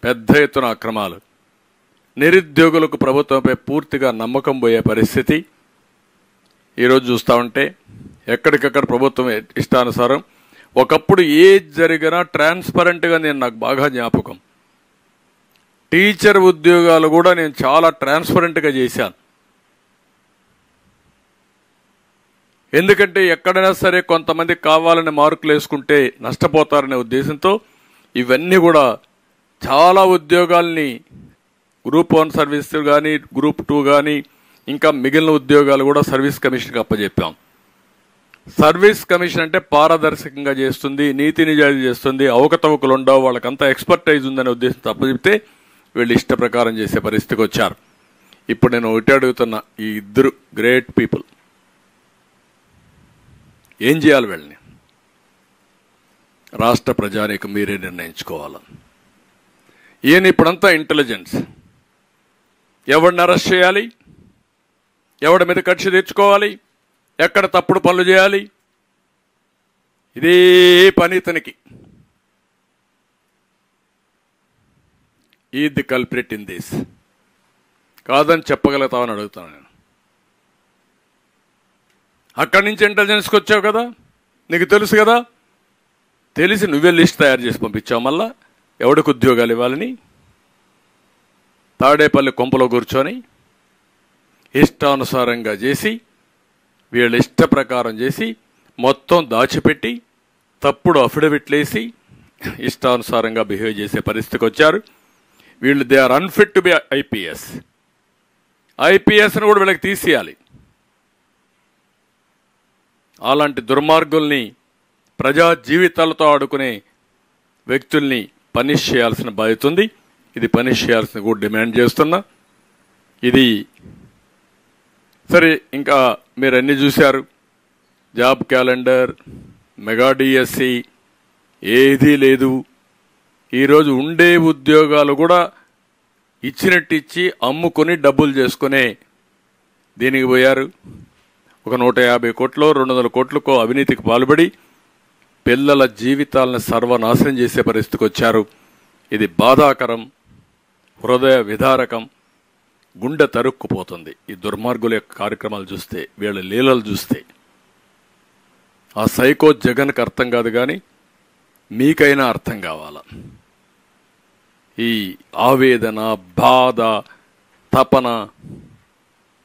పెద్ద ఎత్తున అక్రమాలు, నిరుద్యోగులకు ప్రభుత్వంపై పూర్తిగా నమ్మకం పోయే పరిస్థితి. ఈరోజు చూస్తూ ఉంటే ఎక్కడికక్కడ ప్రభుత్వం ఇష్టానుసారం, ఒకప్పుడు ఏది జరిగినా ట్రాన్స్పరెంట్గా, నాకు బాగా జ్ఞాపకం, టీచర్ ఉద్యోగాలు కూడా నేను చాలా ట్రాన్స్పరెంట్గా చేశాను. ఎందుకంటే ఎక్కడైనా సరే కొంతమంది కావాలని మార్కులు వేసుకుంటే నష్టపోతారనే ఉద్దేశంతో ఇవన్నీ కూడా చాలా ఉద్యోగాల్ని గ్రూప్ 1 సర్వీస్ కానీ, గ్రూప్ 2 కానీ, ఇంకా మిగిలిన ఉద్యోగాలు కూడా సర్వీస్ కమిషన్కి అప్పచెప్పాం. సర్వీస్ కమిషన్ అంటే పారదర్శకంగా చేస్తుంది, నీతి నిజాయితీ చేస్తుంది, అవకతవకలు ఉండవు, వాళ్ళకంతా ఎక్స్పర్టైజ్ ఉందనే ఉద్దేశంతో అప్పచెప్తే వీళ్ళు ఇష్ట ప్రకారం చేసే పరిస్థితికి వచ్చారు. ఇప్పుడు నేను ఒకటి అడుగుతున్నా, ఈ ఇద్దరు గ్రేట్ పీపుల్ ఏం చేయాలి? వీళ్ళని రాష్ట్ర ప్రజానీకం మీరే నిర్ణయించుకోవాలి. ఈయన ఇప్పుడంతా ఇంటెలిజెన్స్, ఎవరిని అరెస్ట్ చేయాలి, ఎవడి మీద కక్ష తెచ్చుకోవాలి, ఎక్కడ తప్పుడు పనులు చేయాలి, ఇదే పని ఇతనికి. ఈ ది కల్ప్రిట్ ఇన్ దిస్. కాదని చెప్పగలుగుతామని అడుగుతాను నేను. అక్కడి నుంచి ఇంటెలిజెన్స్కి వచ్చావు కదా, నీకు తెలుసు కదా, తెలిసి నువ్వే లిస్ట్ తయారు చేసి పంపించావు. మళ్ళా ఎవడికి ఉద్యోగాలు ఇవ్వాలని తాడేపల్లి కొంపలో కూర్చొని ఇష్టానుసారంగా చేసి, వీళ్ళ ఇష్ట ప్రకారం చేసి, మొత్తం దాచిపెట్టి తప్పుడు అఫిడవిట్లేసి ఇష్టానుసారంగా బిహేవ్ చేసే పరిస్థితికి వచ్చారు వీళ్ళు. They are unfit to be IPS. ఐపీఎస్ని కూడా వీళ్ళకి తీసేయాలి. అలాంటి దుర్మార్గుల్ని, ప్రజా జీవితాలతో ఆడుకునే వ్యక్తుల్ని పనిష్ చేయాల్సిన బాధ్యత ఉంది. ఇది పనిష్ చేయాల్సిన కూడా డిమాండ్ చేస్తున్నా. ఇది సరే, ఇంకా మీరు అన్నీ చూశారు. జాబ్ క్యాలెండర్, మెగా డిఎస్సి, ఏదీ లేదు. ఈరోజు ఉండే ఉద్యోగాలు కూడా ఇచ్చినట్టు ఇచ్చి అమ్ముకొని డబ్బులు చేసుకునే దీనికి పోయారు. ఒక 150 కోట్లు 200 కోట్లకో అవినీతికి పాల్పడి పిల్లల జీవితాలను సర్వనాశనం చేసే పరిస్థితికి వచ్చారు. ఇది బాధాకరం, హృదయ విదారకం, గుండె తరుక్కుపోతుంది. ఈ దుర్మార్గుల యొక్క కార్యక్రమాలు చూస్తే, వీళ్ళ లీలలు చూస్తే. ఆ సైకో జగన్కి అర్థం కాదు, కానీ మీకైనా అర్థం కావాలా. ఈ ఆవేదన, బాధ, తపన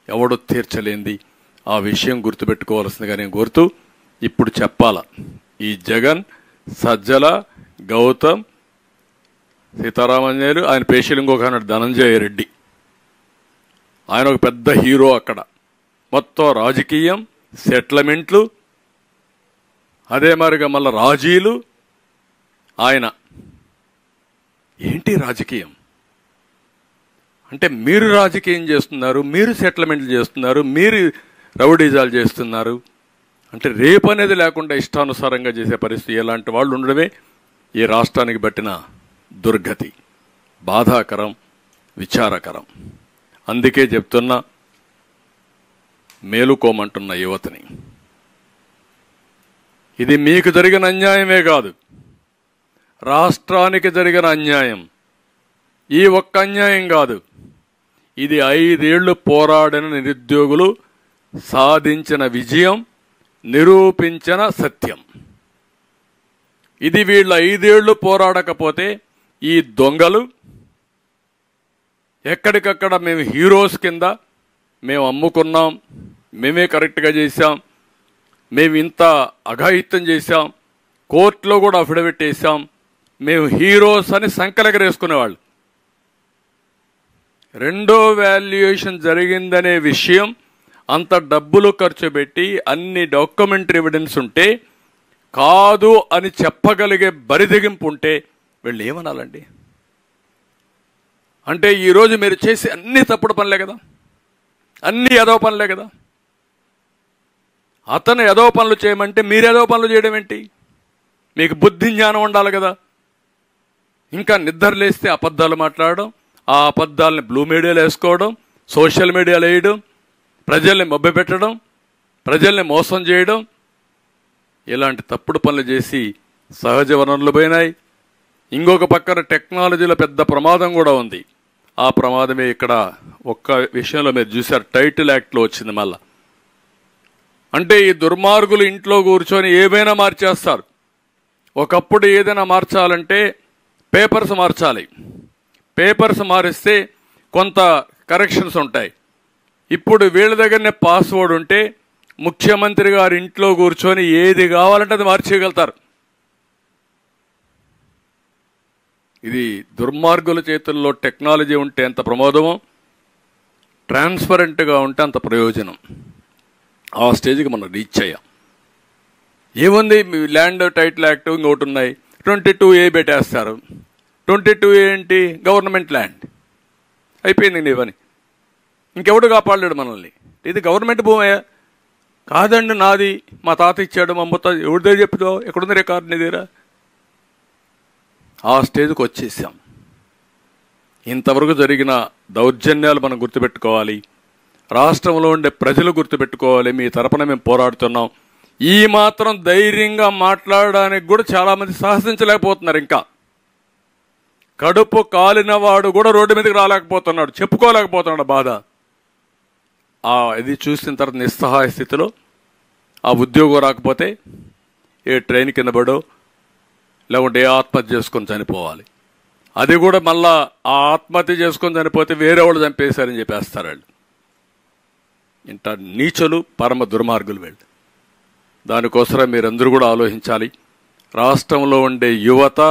ఎవడో తీర్చలేంది. ఆ విషయం గుర్తుపెట్టుకోవాల్సిందిగా నేను కోరుతూ ఇప్పుడు చెప్పాలా. ఈ జగన్, సజ్జల, గౌతమ్, సీతారామంజనేయులు, ఆయన పేషీలు ఇంకొక అన్నాడు ధనంజయ రెడ్డి, ఆయన ఒక పెద్ద హీరో. అక్కడ మొత్తం రాజకీయం, సెటిల్మెంట్లు, అదే మరిగా మళ్ళీ రాజీలు. ఆయన ఏంటి రాజకీయం అంటే? మీరు రాజకీయం చేస్తున్నారు, మీరు సెటిల్మెంట్లు చేస్తున్నారు, మీరు రౌడీజాలు చేస్తున్నారు అంటే రేపు అనేది లేకుండా ఇష్టానుసారంగా చేసే పరిస్థితి. ఎలాంటి వాళ్ళు ఉండడమే ఈ రాష్ట్రానికి పట్టిన దుర్గతి. బాధాకరం, విచారకరం. అందుకే చెప్తున్నా, మేలుకోమంటున్న యువతని, ఇది మీకు జరిగిన అన్యాయమే కాదు, రాష్ట్రానికి జరిగిన అన్యాయం. ఈ ఒక్క అన్యాయం కాదు, ఇది 5 ఏళ్లు పోరాడిన నిరుద్యోగులు సాధించిన విజయం, నిరూపించిన సత్యం. ఇది వీళ్ళు 5 ఏళ్లు పోరాడకపోతే ఈ దొంగలు ఎక్కడికక్కడ మేము హీరోస్ కింద మేము అమ్ముకున్నాం, మేమే కరెక్ట్గా చేశాం, మేము ఇంత అఘాయిత్యం చేశాం, కోర్టులో కూడా అఫిడవిట్ వేసాం, మేము హీరోస్ అని సంకలెగరేసుకునేవాళ్ళు. రెండో వాల్యుయేషన్ జరిగిందనే విషయం, అంత డబ్బులు ఖర్చు పెట్టి అన్ని డాక్యుమెంటరీ ఎవిడెన్స్ ఉంటే, కాదు అని చెప్పగలిగే బరిదెగింపు ఉంటే వీళ్ళు ఏమనాలండి? అంటే ఈరోజు మీరు చేసే అన్ని తప్పుడు పనులే కదా, అన్ని ఎదవ పనులే కదా. అతను ఎదవ పనులు చేయమంటే మీరు ఎదవ పనులు చేయడం ఏంటి? మీకు బుద్ధి జ్ఞానం ఉండాలి కదా. ఇంకా నిద్రలేస్తే అబద్ధాలు మాట్లాడడం, ఆ అబద్ధాలని బ్లూ మీడియాలో వేసుకోవడం, సోషల్ మీడియాలో వేయడం, ప్రజల్ని మభ్యపెట్టడం, ప్రజల్ని మోసం చేయడం, ఇలాంటి తప్పుడు పనులు చేసి సహజ వనరులు పోయినాయి. ఇంకొక పక్కన టెక్నాలజీలో పెద్ద ప్రమాదం కూడా ఉంది. ఆ ప్రమాదమే ఇక్కడ ఒక్క విషయంలో మీరు చూశారు, టైటిల్ యాక్ట్లో వచ్చింది. మళ్ళా అంటే ఈ దుర్మార్గులు ఇంట్లో కూర్చొని ఏమైనా మార్చేస్తారు. ఒకప్పుడు ఏదైనా మార్చాలంటే పేపర్స్ మార్చాలి. పేపర్స్ మారిస్తే కొంత కరెక్షన్స్ ఉంటాయి. ఇప్పుడు వీళ్ళ దగ్గరనే పాస్వర్డ్ ఉంటే ముఖ్యమంత్రి గారి ఇంట్లో కూర్చొని ఏది కావాలంటే అది మార్చేయగలుగుతారు. ఇది దుర్మార్గుల చేతుల్లో టెక్నాలజీ ఉంటే ఎంత ప్రమాదమో, ట్రాన్స్పరెంట్గా ఉంటే అంత ప్రయోజనం. ఆ స్టేజ్కి మనం రీచ్ అయ్యాం. ఏముంది, ల్యాండ్ టైటిల్ యాక్ట్ ఇంకొకటి ఉన్నాయి, 22A పెట్టేస్తారు. 22A ఏంటి? Government land. అయిపోయింది నీ పని. ఇంకెవడు కాపాడలేడు మనల్ని. ఇది గవర్నమెంట్ భూమే కాదండి, నాది, మా తాత ఇచ్చాడు, మా ముత్త, ఎవరి దగ్గర చెప్పుతావు, ఎక్కడుంది రికార్డు నీ దగ్గర? ఆ స్టేజ్కి వచ్చేసాం. ఇంతవరకు జరిగిన దౌర్జన్యాలు మనం గుర్తుపెట్టుకోవాలి. రాష్ట్రంలో ఉండే ప్రజలు గుర్తుపెట్టుకోవాలి. మీ తరపున మేము పోరాడుతున్నాం. ఈ మాత్రం ధైర్యంగా మాట్లాడడానికి కూడా చాలామంది సాహసించలేకపోతున్నారు. ఇంకా కడుపు కాలిన వాడు కూడా రోడ్డు మీదకి రాలేకపోతున్నాడు, చెప్పుకోలేకపోతున్నాడు బాధ. ఇది చూసిన తర్వాత నిస్సహాయ స్థితిలో ఆ ఉద్యోగం రాకపోతే ఏ ట్రైన్ కింద పడో లేకుంటే ఏ ఆత్మహత్య చేసుకొని చనిపోవాలి. అది కూడా మళ్ళా ఆ ఆత్మహత్య చేసుకొని చనిపోతే వేరే వాళ్ళు చంపేశారని చెప్పేస్తారు వాళ్ళు. ఇంత నీచులు, పరమ దుర్మార్గులు వీళ్ళు. దానికోసం మీరందరూ కూడా ఆలోచించాలి. రాష్ట్రంలో ఉండే యువత,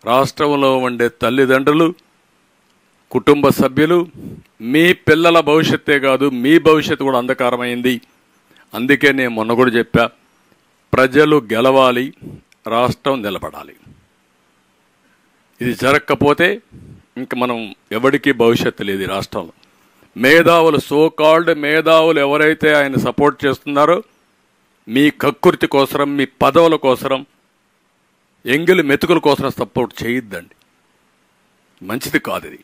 రాష్ట్రంలో ఉండే తల్లిదండ్రులు, కుటుంబ సభ్యులు, మీ పిల్లల భవిష్యత్తే కాదు మీ భవిష్యత్తు కూడా అంధకారమైంది. అందుకే నేను మొన్న కూడా చెప్పా, ప్రజలు గెలవాలి, రాష్ట్రం నిలబడాలి. ఇది జరగకపోతే ఇంక మనం ఎవరికి భవిష్యత్తు లేదు ఈ రాష్ట్రంలో. మేధావులు, సోకాల్డ్ మేధావులు ఎవరైతే ఆయన సపోర్ట్ చేస్తున్నారో మీ కక్కుర్తి కోసరం, మీ పదవుల కోసరం, ఎంగిలి మెతుకుల కోసం సపోర్ట్ చేయొద్దండి. మంచిది కాదు ఇది.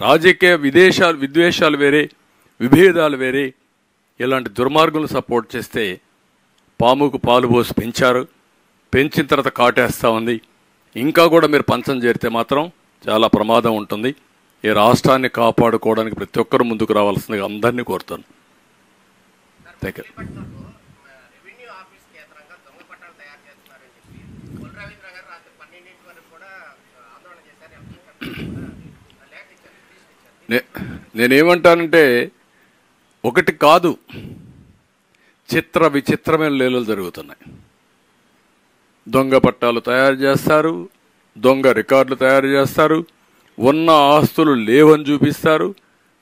రాజకీయ విద్వేషాలు వేరే, విభేదాలు వేరే. ఇలాంటి దుర్మార్గులను సపోర్ట్ చేస్తే పాముకు పాలు పోసి పెంచారు, పెంచిన తర్వాత కాటేస్తూ ఉంది. ఇంకా కూడా మీరు పంచం చేరితే మాత్రం చాలా ప్రమాదం ఉంటుంది. ఈ రాష్ట్రాన్ని కాపాడుకోవడానికి ప్రతి ఒక్కరు ముందుకు రావాల్సిందిగా అందరినీ కోరుతాను. Thank you. నేనేమంటానంటే, ఒకటి కాదు, చిత్ర విచిత్రమైన లీలలు జరుగుతున్నాయి. దొంగ పట్టాలు తయారు చేస్తారు, దొంగ రికార్డులు తయారు చేస్తారు, ఉన్న ఆస్తులు లేవని చూపిస్తారు,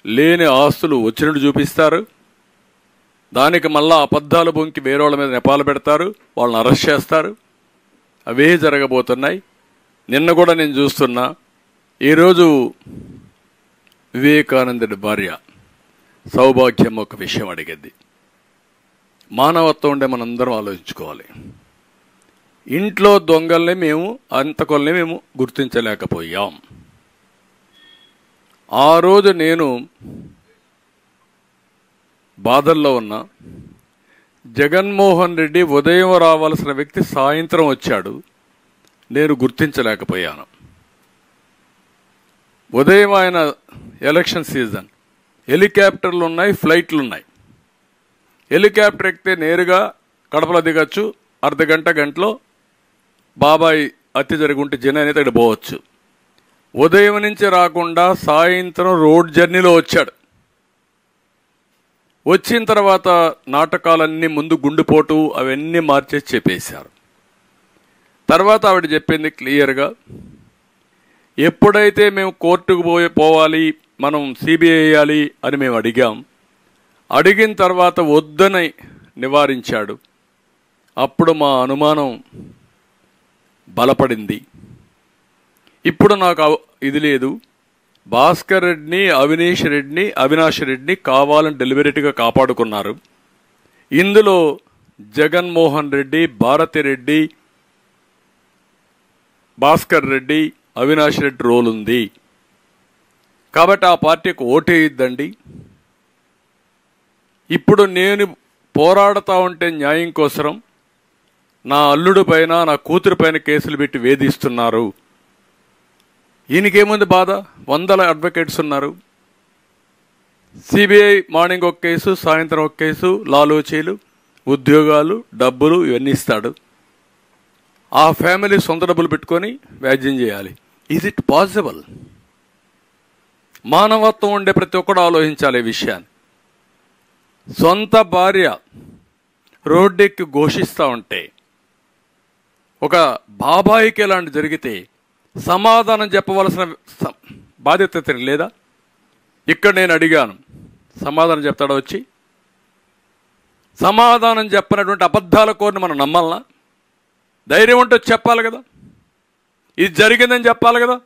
లేని ఆస్తులు వచ్చినట్టు చూపిస్తారు. దానికి మళ్ళా అబద్ధాలు బొంకి వేరే వాళ్ళ మీద నెపాలు పెడతారు, వాళ్ళని అరెస్ట్ చేస్తారు. అవే జరగబోతున్నాయి. నిన్న కూడా నేను చూస్తున్నా. ఈరోజు వివేకానందుడి భార్య సౌభాగ్యం ఒక విషయం అడిగింది. మానవత్వం ఉండే మనందరం ఆలోచించుకోవాలి. ఇంట్లో దొంగల్ని మేము, అంతకొల్ని మేము గుర్తించలేకపోయాం. ఆ రోజు నేను బాధల్లో ఉన్నా. జగన్మోహన్ రెడ్డి ఉదయం రావాల్సిన వ్యక్తి సాయంత్రం వచ్చాడు, నేను గుర్తించలేకపోయాను. ఉదయం ఆయన ఎలక్షన్ సీజన్, హెలికాప్టర్లు ఉన్నాయి, ఫ్లైట్లు ఉన్నాయి. హెలికాప్టర్ ఎక్కితే నేరుగా కడపలో దిగచ్చు, గంటలో బాబాయ్ హత్య జరుగుంటే జన అనేది అక్కడ పోవచ్చు. ఉదయం నుంచి రాకుండా సాయంత్రం రోడ్ జర్నీలో వచ్చాడు. వచ్చిన తర్వాత నాటకాలన్నీ, ముందు గుండెపోటు అవన్నీ మార్చేసి చెప్పేశారు. తర్వాత ఆవిడ చెప్పింది క్లియర్గా, ఎప్పుడైతే మేము కోర్టుకు పోవాలి, మనం సిబిఐ వేయాలి అని మేము అడిగిన తర్వాత వద్దని నివారించాడు. అప్పుడు మా అనుమానం బలపడింది. ఇప్పుడు నాకు ఇది లేదు. భాస్కర్ రెడ్డిని, అవినాష్ రెడ్డిని కావాలని డెలిబరేట్గా కాపాడుకున్నారు. ఇందులో జగన్మోహన్ రెడ్డి, భారతిరెడ్డి, భాస్కర్ రెడ్డి, అవినాష్ రెడ్డి రోల్ ఉంది. కాబట్టి ఆ పార్టీకి ఓటేయద్దండి. ఇప్పుడు నేను పోరాడుతూ ఉంటే న్యాయం కోసం నా అల్లుడి పైన, నా కూతురు పైన కేసులు పెట్టి వేధిస్తున్నారు. ఈయనకేముంది బాధ? 100 అడ్వకేట్స్ ఉన్నారు. సిబిఐ మార్నింగ్ ఒక కేసు, సాయంత్రం ఒక కేసు, లాలూచీలు, ఉద్యోగాలు, డబ్బులు ఇవన్నీ ఇస్తాడు. ఆ ఫ్యామిలీ సొంత డబ్బులు పెట్టుకొని వ్యాజ్యం చేయాలి. Is it possible? మానవత్వం ఉండే ప్రతి ఒక్కడు ఆలోచించాలి ఈ విషయాన్ని. సొంత భార్య రోడ్డెక్కి ఘోషిస్తూ ఉంటే, ఒక బాబాయికి ఇలాంటి జరిగితే సమాధానం చెప్పవలసిన బాధ్యత లేదా? ఇక్కడ నేను అడిగాను, సమాధానం చెప్తాడా వచ్చి? సమాధానం చెప్పినటువంటి అబద్ధాల కోరిని మనం నమ్మాలనా? ధైర్యం ఉంటే చెప్పాలి కదా, ఇది జరిగిందని చెప్పాలి కదా,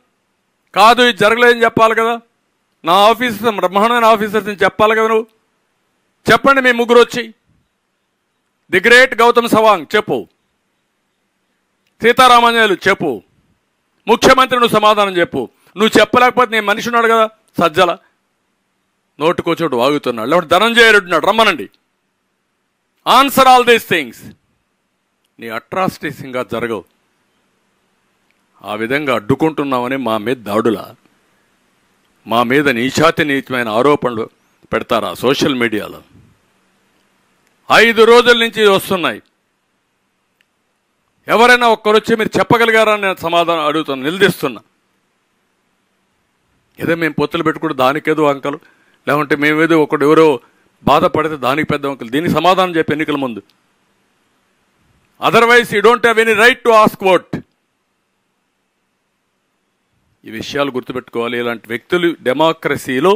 కాదు ఇది జరగలేదని చెప్పాలి కదా. నా ఆఫీసర్, బ్రహ్మాండమైన ఆఫీసర్స్ని చెప్పాలి కదా. నువ్వు చెప్పండి, మీ ముగ్గురు వచ్చి. ది గ్రేట్ గౌతమ్ సవాంగ్ చెప్పు, సీతారామాంజనేయులు చెప్పు, ముఖ్యమంత్రి నువ్వు సమాధానం చెప్పు. నువ్వు చెప్పలేకపోతే నేను మనిషి ఉన్నాడు కదా సజ్జల, నోటుకోచోటు వాగుతున్నాడు, లేకపోతే ధనంజయ రెడ్డి ఉన్నాడు, రమ్మనండి. Answer all these things. నీ అట్రాసిటీస్ ఇంకా జరగవు. ఆ విధంగా అడ్డుకుంటున్నామని మా మీద దాడులా, మా మీద నీచాతి నీచమైన ఆరోపణలు పెడతారా సోషల్ మీడియాలో? 5 రోజుల నుంచి వస్తున్నాయి. ఎవరైనా ఒక్కరొచ్చి మీరు చెప్పగలిగారా అని నేను సమాధానం అడుగుతున్నా, నిలదీస్తున్నా. ఏదో మేము పొత్తులు పెట్టుకుంటే దానికేదో అంకలు, లేకుంటే మేమేదో ఒకడు ఎవరో బాధపడితే దానికి పెద్ద అంకలు. దీనికి సమాధానం చెప్పి ఎన్నికల ముందు. Otherwise you don't have any right to ask vote. ఈ విషయాలు గుర్తుపెట్టుకోవాలి. ఇలాంటి వ్యక్తులు డెమోక్రసీలో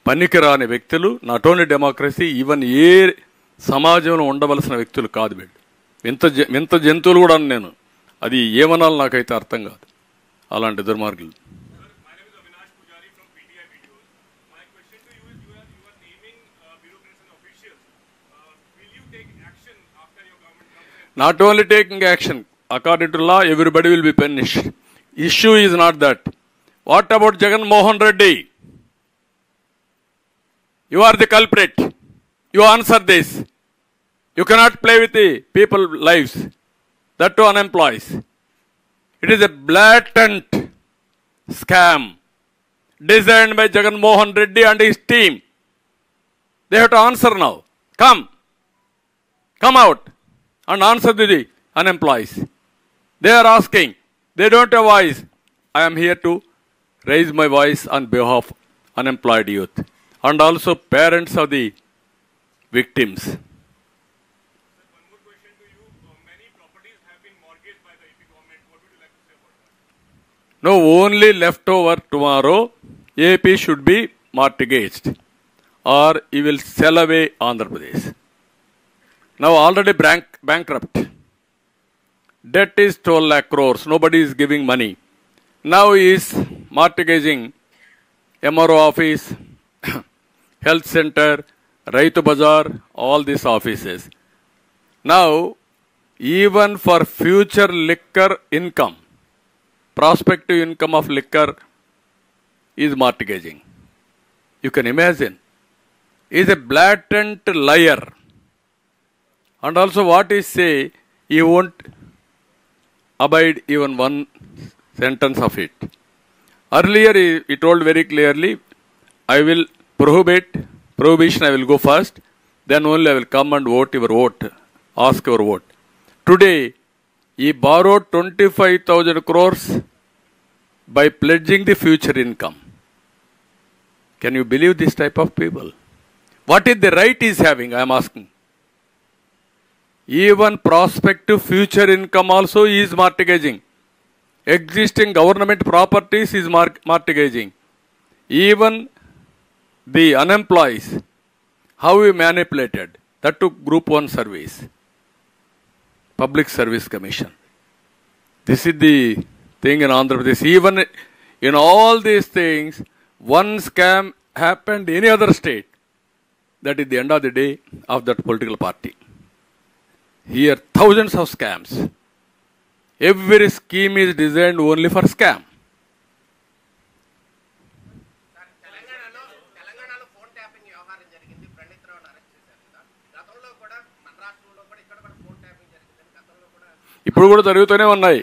పనికిరాని వ్యక్తులు. Not only democracy, even a సమాజంలో ఉండవలసిన వ్యక్తులు కాదు వీళ్ళు. వింత జంతువులు కూడా నేను, అది ఏమనాలి నాకైతే అర్థం కాదు అలాంటి దుర్మార్గులు. Not only taking action, according to law, everybody will be punished. Issue is not that. What about Jagan Mohan Reddy? You are the culprit. You answer this. You cannot play with the people's lives. That too unemployed. It is a blatant scam designed by Jagan Mohan Reddy and his team. They have to answer now. Come out and answer to the unemployed. They are asking. They don't have voice. I am here to raise my voice on behalf of unemployed youth and also parents of the victims. One more question to you. Many properties have been mortgaged by the AP government. What would you like to say about that? No, only leftover tomorrow, AP should be mortgaged or he will sell away Andhra Pradesh. Now already bankrupt. Debt is 12 lakh crores. Nobody is giving money. Now he is mortgaging MRO office, health center, Raitu Bazaar, all these offices. Now, even for future liquor income, prospective income of liquor is mortgaging. You can imagine. He is a blatant liar. And also what he say, he won't abide even one sentence of it. Earlier he told very clearly, I will prohibition I will go first, then only I will come and vote your vote, ask your vote. Today, he borrowed 25,000 crores by pledging the future income. Can you believe this type of people? What is the right he is having, I am asking. Even prospective future income also he is mortgaging. Existing government properties is mortgaging. Even the unemployed, how he manipulated. That to Group 1 service. Public Service Commission. This is the thing in Andhra Pradesh. Even in all these things, one scam happened in any other state. That is the end of the day of that political party. Here, thousands of scams. Every scheme is designed only for scam. తెలంగాణలో ఫోన్ ట్యాపింగ్ వ్యవహారం జరిగింది. ప్రణీత్ రావును అరెస్ట్ చేశారు కదా. గతంలో కూడా మన రాష్ట్రంలో కూడా ఇక్కడ కూడా ఫోన్ ట్యాపింగ్ జరిగింది. గతంలో కూడా ఇప్పుడు కూడా జరుగుతూనే ఉన్నాయి.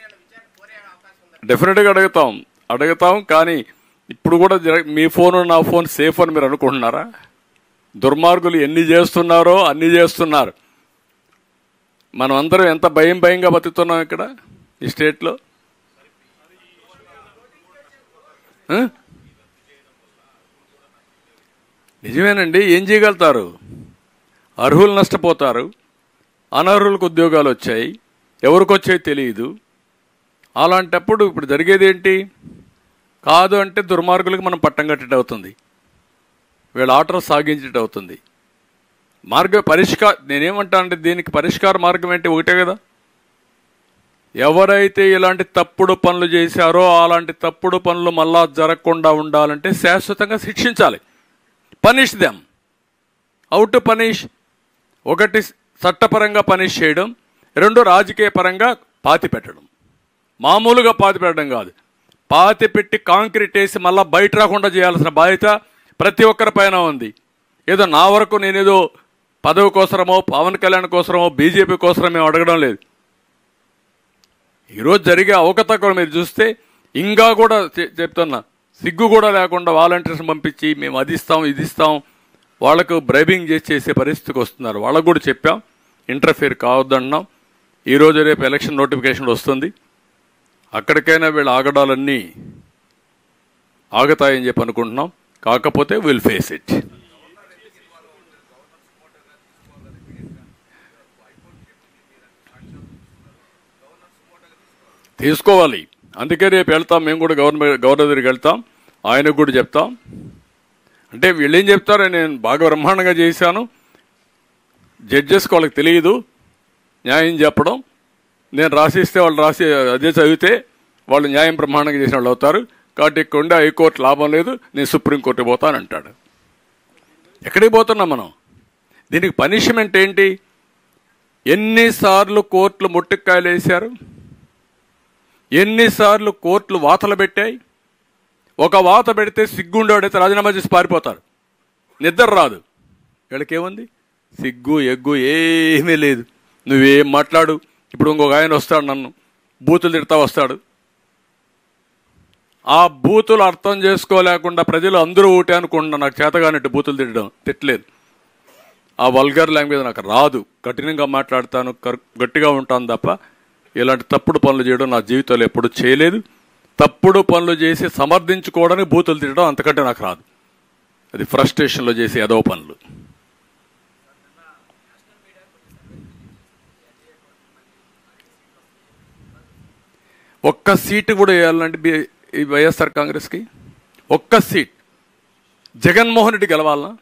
విచారణ కోరే అవకాశం ఉంది. డెఫినెట్గా అడుగుతాం కానీ ఇప్పుడు కూడా మీ ఫోన్ నా ఫోన్ సేఫ్ అని మీరు అనుకుంటున్నారా? దుర్మార్గులు ఎన్ని చేస్తున్నారో అన్ని చేస్తున్నారు. మనం అందరం ఎంత భయంగా బతుకుతున్నాం ఇక్కడ ఈ స్టేట్లో. నిజమేనండి, ఏం చేయగలుగుతారు? అర్హులు నష్టపోతారు, అనర్హులకు ఉద్యోగాలు వచ్చాయి, ఎవరికి వచ్చాయి తెలియదు. అలాంటప్పుడు ఇప్పుడు జరిగేది ఏంటి? కాదు అంటే దుర్మార్గులకు మనం పట్టం కట్టేట అవుతుంది, వీళ్ళ ఆటలు సాగించేట అవుతుంది. నేనేమంటానంటే దీనికి పరిష్కార మార్గం ఏంటి? ఒకటే కదా, ఎవరైతే ఇలాంటి తప్పుడు పనులు చేశారో అలాంటి తప్పుడు పనులు మళ్ళా జరగకుండా ఉండాలంటే శాశ్వతంగా శిక్షించాలి. Punish them. How to punish? ఒకటి చట్టపరంగా పనిష్ చేయడం, రెండు రాజకీయ పరంగా పాతి పెట్టడం. మామూలుగా పాతి పెట్టడం కాదు, పాతి పెట్టి కాంక్రీట్ వేసి మళ్ళీ బయట రాకుండా చేయాల్సిన బాధ్యత ప్రతి ఒక్కరి పైన ఉంది. ఏదో నా వరకు నేనేదో పదవి కోసమో పవన్ కళ్యాణ్ కోసమో బీజేపీ కోసమో మేము అడగడం లేదు. ఈరోజు జరిగే అవకతవకలు మీరు చూస్తే ఇంకా కూడా చెప్తున్నా, సిగ్గు కూడా లేకుండా వాలంటీర్స్ పంపించి మేము అది ఇస్తాం ఇది ఇస్తాం వాళ్లకు బ్రైబింగ్ చేసే పరిస్థితికి వస్తున్నారు. వాళ్ళకు కూడా చెప్పాం, ఇంటర్ఫియర్ కావద్దన్నాం. ఈరోజు రేపు ఎలక్షన్ నోటిఫికేషన్ వస్తుంది, అక్కడికైనా వీళ్ళ ఆగడాలన్నీ ఆగతాయని చెప్పి అనుకుంటున్నాం. కాకపోతే విల్ ఫేస్ ఇట్. తీసుకోవాలి. అందుకే రేపు వెళ్తాం, మేము కూడా గవర్నర్ దగ్గరికి వెళ్తాం, ఆయనకు కూడా చెప్తాం. అంటే వీళ్ళు ఏం చెప్తారో, నేను బాగా బ్రహ్మాండంగా చేశాను, జడ్జెస్కి వాళ్ళకి తెలియదు న్యాయం చెప్పడం, నేను రాసిస్తే వాళ్ళు రాసి అదే చదివితే వాళ్ళు న్యాయం బ్రహ్మాండంగా చేసిన వాళ్ళు అవుతారు, కాబట్టి ఇక్కడ ఉండే హైకోర్టు లాభం లేదు, నేను సుప్రీంకోర్టుకి పోతానంటాడు. ఎక్కడికి పోతున్నాం మనం? దీనికి పనిష్మెంట్ ఏంటి? ఎన్నిసార్లు కోర్టులు ముట్టికాయలు వేశారు, ఎన్నిసార్లు కోర్టులు వాతలు పెట్టాయి. ఒక వాత పెడితే సిగ్గుండేవాడైతే రాజీనామా చేసి పారిపోతారు, నిద్ర రాదు. వీళ్ళకేముంది? సిగ్గు ఎగ్గు ఏమీ లేదు. నువ్వేం మాట్లాడు. ఇప్పుడు ఇంకొక ఆయన వస్తాడు, నన్ను బూతులు తిడతా వస్తాడు. ఆ బూతులు అర్థం చేసుకోలేకుండా ప్రజలు అందరూ ఊటే అనుకుంటున్నా, నాకు చేతగానట్టు బూతులు తిట్టలేదు. ఆ వల్గర్ లాంగ్వేజ్ నాకు రాదు, కఠినంగా మాట్లాడతాను, గట్టిగా ఉంటాను తప్ప ఇలాంటి తప్పుడు పనులు చేయడం నా జీవితంలో ఎప్పుడు చేయలేదు. తప్పుడు పనులు చేసి సమర్థించుకోవడానికి బూతులు తిట్టడం అంతకంటే నాకు రాదు. అది ఫ్రస్ట్రేషన్లో చేసే ఏదో పనులు. ఒక్క సీటు కూడా వేయాలంటే ఈ వైఎస్ఆర్ కాంగ్రెస్కి ఒక్క సీట్ జగన్మోహన్ రెడ్డి గెలవాలనా?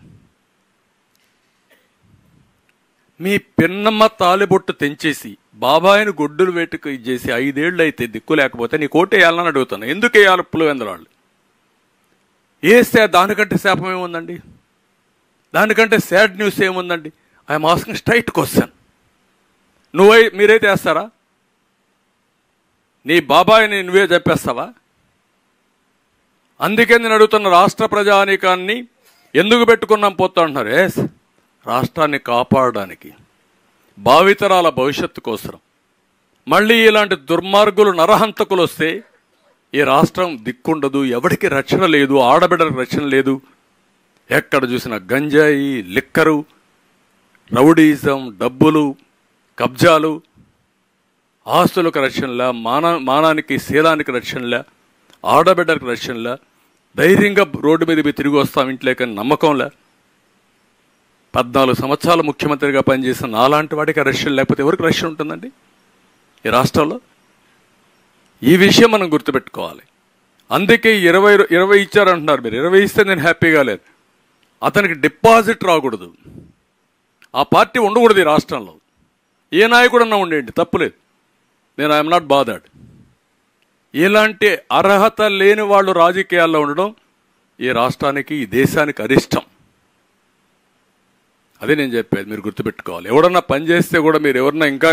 మీ పిన్నమ్మ తాలిబొట్టు తెంచేసి బాబాయిని గొడ్డులు వేటుకు ఇచ్చేసి 5 ఏళ్ళు అయితే దిక్కు లేకపోతే నీ కోట వేయాలని అడుగుతాను. ఎందుకు వేయాలి? పులివెందులాళ్ళు వేస్తే దానికంటే శాపం ఏముందండి? దానికంటే సాడ్ న్యూస్ ఏముందండి? I'm asking straight question. మీరైతే వేస్తారా? నీ బాబాయిని నువ్వే చెప్పేస్తావా? అందుకే నేను అడుగుతున్న, రాష్ట్ర ప్రజానీకాన్ని ఎందుకు పెట్టుకున్నాం పోతా అంటున్నారు. రాష్ట్రాన్ని కాపాడడానికి, భావితరాల భవిష్యత్తు కోసం. మళ్ళీ ఇలాంటి దుర్మార్గులు నరహంతకులు వస్తే ఈ రాష్ట్రం దిక్కుండదు, ఎవరికి రక్షణ లేదు, ఆడబిడ్డలకు రక్షణ లేదు. ఎక్కడ చూసినా గంజాయి, లిక్కరు, రౌడీజం, డబ్బులు, కబ్జాలు, ఆస్తులకు రక్షణలా, మానానికి శీలానికి రక్షణలా, ఆడబిడ్డలకు రక్షణలా, ధైర్యంగా రోడ్డు మీద తిరిగి వస్తాం ఇంట్లోకని నమ్మకంలా. 14 సంవత్సరాలు ముఖ్యమంత్రిగా పనిచేసిన నాలాంటి వాడికి రక్షణ లేకపోతే ఎవరికి రక్షణ ఉంటుందండి ఈ రాష్ట్రంలో? ఈ విషయం మనం గుర్తుపెట్టుకోవాలి. అందుకే 20 ఇచ్చారంటున్నారు మీరు. 20 ఇస్తే నేను హ్యాపీగా లేదు. అతనికి డిపాజిట్ రాకూడదు, ఆ పార్టీ ఉండకూడదు ఈ రాష్ట్రంలో. ఏ నాయకుడన్నా ఉండేయండి, తప్పులేదు, నేను ఐఎమ్ నాట్ బాదర్డ్. ఇలాంటి అర్హత లేని వాళ్ళు రాజకీయాల్లో ఉండడం ఈ రాష్ట్రానికి, ఈ దేశానికి అరిష్టం. అదే నేను చెప్పేది, మీరు గుర్తుపెట్టుకోవాలి. ఎవడన్నా పని చేస్తే కూడా మీరు ఎవరన్నా ఇంకా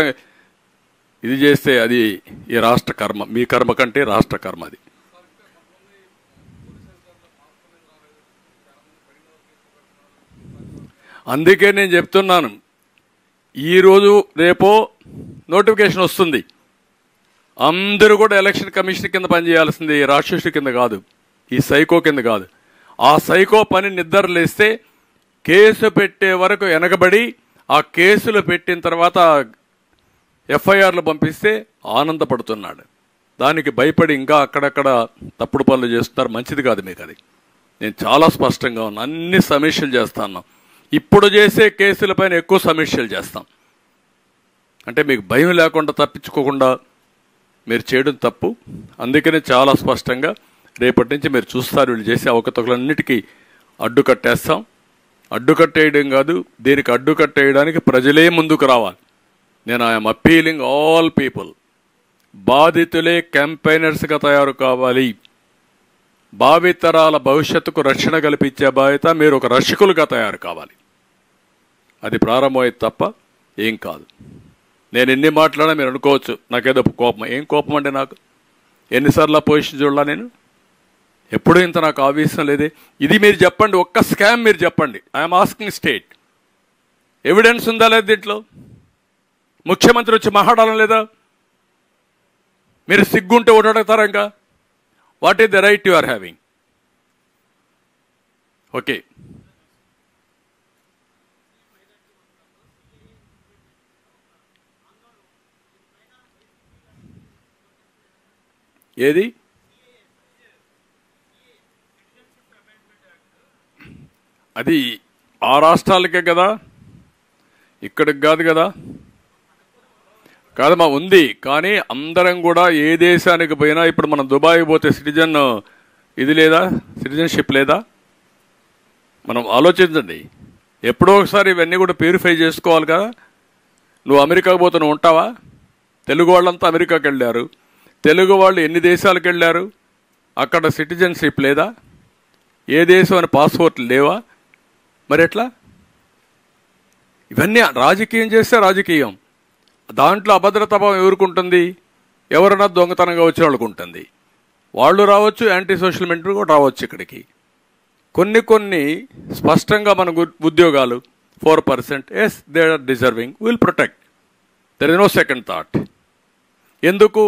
ఇది చేస్తే అది ఈ రాష్ట్ర కర్మ, మీ కర్మ కంటే రాష్ట్ర కర్మ అది. అందుకే నేను చెప్తున్నాను, ఈరోజు రేపో నోటిఫికేషన్ వస్తుంది. అందరూ కూడా ఎలక్షన్ కమిషన్ కింద పనిచేయాల్సింది, రాక్షసుడి కింద కాదు. ఈ సైకో కింద కాదు. ఆ సైకో పని నిద్ర లేస్తే కేసు పెట్టే వరకు వెనకబడి ఆ కేసులు పెట్టిన తర్వాత ఎఫ్ఐఆర్లు పంపిస్తే ఆనందపడుతున్నాడు. దానికి భయపడి ఇంకా అక్కడక్కడ తప్పుడు పనులు చేస్తున్నారు. మంచిది కాదు మీకు అది. నేను చాలా స్పష్టంగా ఉన్నా. అన్ని సమీక్షలు చేస్తాను. ఇప్పుడు చేసే కేసులపైన ఎక్కువ సమీక్షలు చేస్తాం. అంటే మీకు భయం లేకుండా తప్పించుకోకుండా మీరు చేయడం తప్పు. అందుకనే చాలా స్పష్టంగా రేపటి నుంచి మీరు చూస్తారు వీళ్ళు చేసే అవకతవకలన్నిటికీ అడ్డుకట్టేస్తాం. అడ్డుకట్టేయడం కాదు, దీనికి అడ్డుకట్టేయడానికి ప్రజలే ముందుకు రావాలి. నేను ఐఎమ్ అప్పీలింగ్ ఆల్ పీపుల్, బాధితులే క్యాంపెయినర్స్గా తయారు కావాలి. భావితరాల భవిష్యత్తుకు రక్షణ కల్పించే బాధ్యత మీరు ఒక రక్షకులుగా తయారు కావాలి. అది ప్రారంభమైంది తప్ప ఏం కాదు. నేను ఎన్ని మాట్లాడినా మీరు అనుకోవచ్చు నాకేదో కోపం. ఏం కోపం అంటే నాకు ఎన్నిసార్లు పొజిషన్ చూడాల నేను? ఎప్పుడూ ఇంత నాకు ఆవేశం లేదే. ఇది మీరు చెప్పండి, ఒక్క స్కామ్ మీరు చెప్పండి. ఐఎమ్ ఆస్కింగ్ స్టేట్, ఎవిడెన్స్ ఉందా లేదా దీంట్లో? ముఖ్యమంత్రి వచ్చి మాట్లాడాలం లేదా? మీరు సిగ్గుంటే ఒకటి అడుగుతారా? ఇంకా what is the right you are having? Okay, ఏది అది ఆ రాష్ట్రాలకే కదా, ఇక్కడికి కాదు కదా. కాదమ్మా, ఉంది. కానీ అందరం కూడా ఏ దేశానికి పోయినా ఇప్పుడు మనం దుబాయ్ పోతే ఇది లేదా, సిటిజన్షిప్ లేదా? మనం ఆలోచించండి. ఎప్పుడో ఒకసారి ఇవన్నీ కూడా ప్యూరిఫై చేసుకోవాలి కదా. నువ్వు అమెరికాకు పోతే నువ్వు ఉంటావా? తెలుగు వాళ్ళంతా అమెరికాకి వెళ్ళారు. తెలుగు వాళ్ళు ఎన్ని దేశాలకు వెళ్ళారు? అక్కడ సిటిజన్షిప్ లేదా? ఏ దేశం అని పాస్పోర్ట్లు లేవా? మరి ఎట్లా? ఇవన్నీ రాజకీయం చేస్తే రాజకీయం. దాంట్లో అభద్రతాభావం ఎవరుకుంటుంది? ఎవరన్నా దొంగతనంగా వచ్చిన వాళ్ళకు ఉంటుంది. వాళ్ళు రావచ్చు, యాంటీ సోషల్ మెంటర్ కూడా రావచ్చు ఇక్కడికి. కొన్ని స్పష్టంగా మన ఉద్యోగాలు 4%, yes they are deserving, will protect. There is no second thought. ఎందుకు?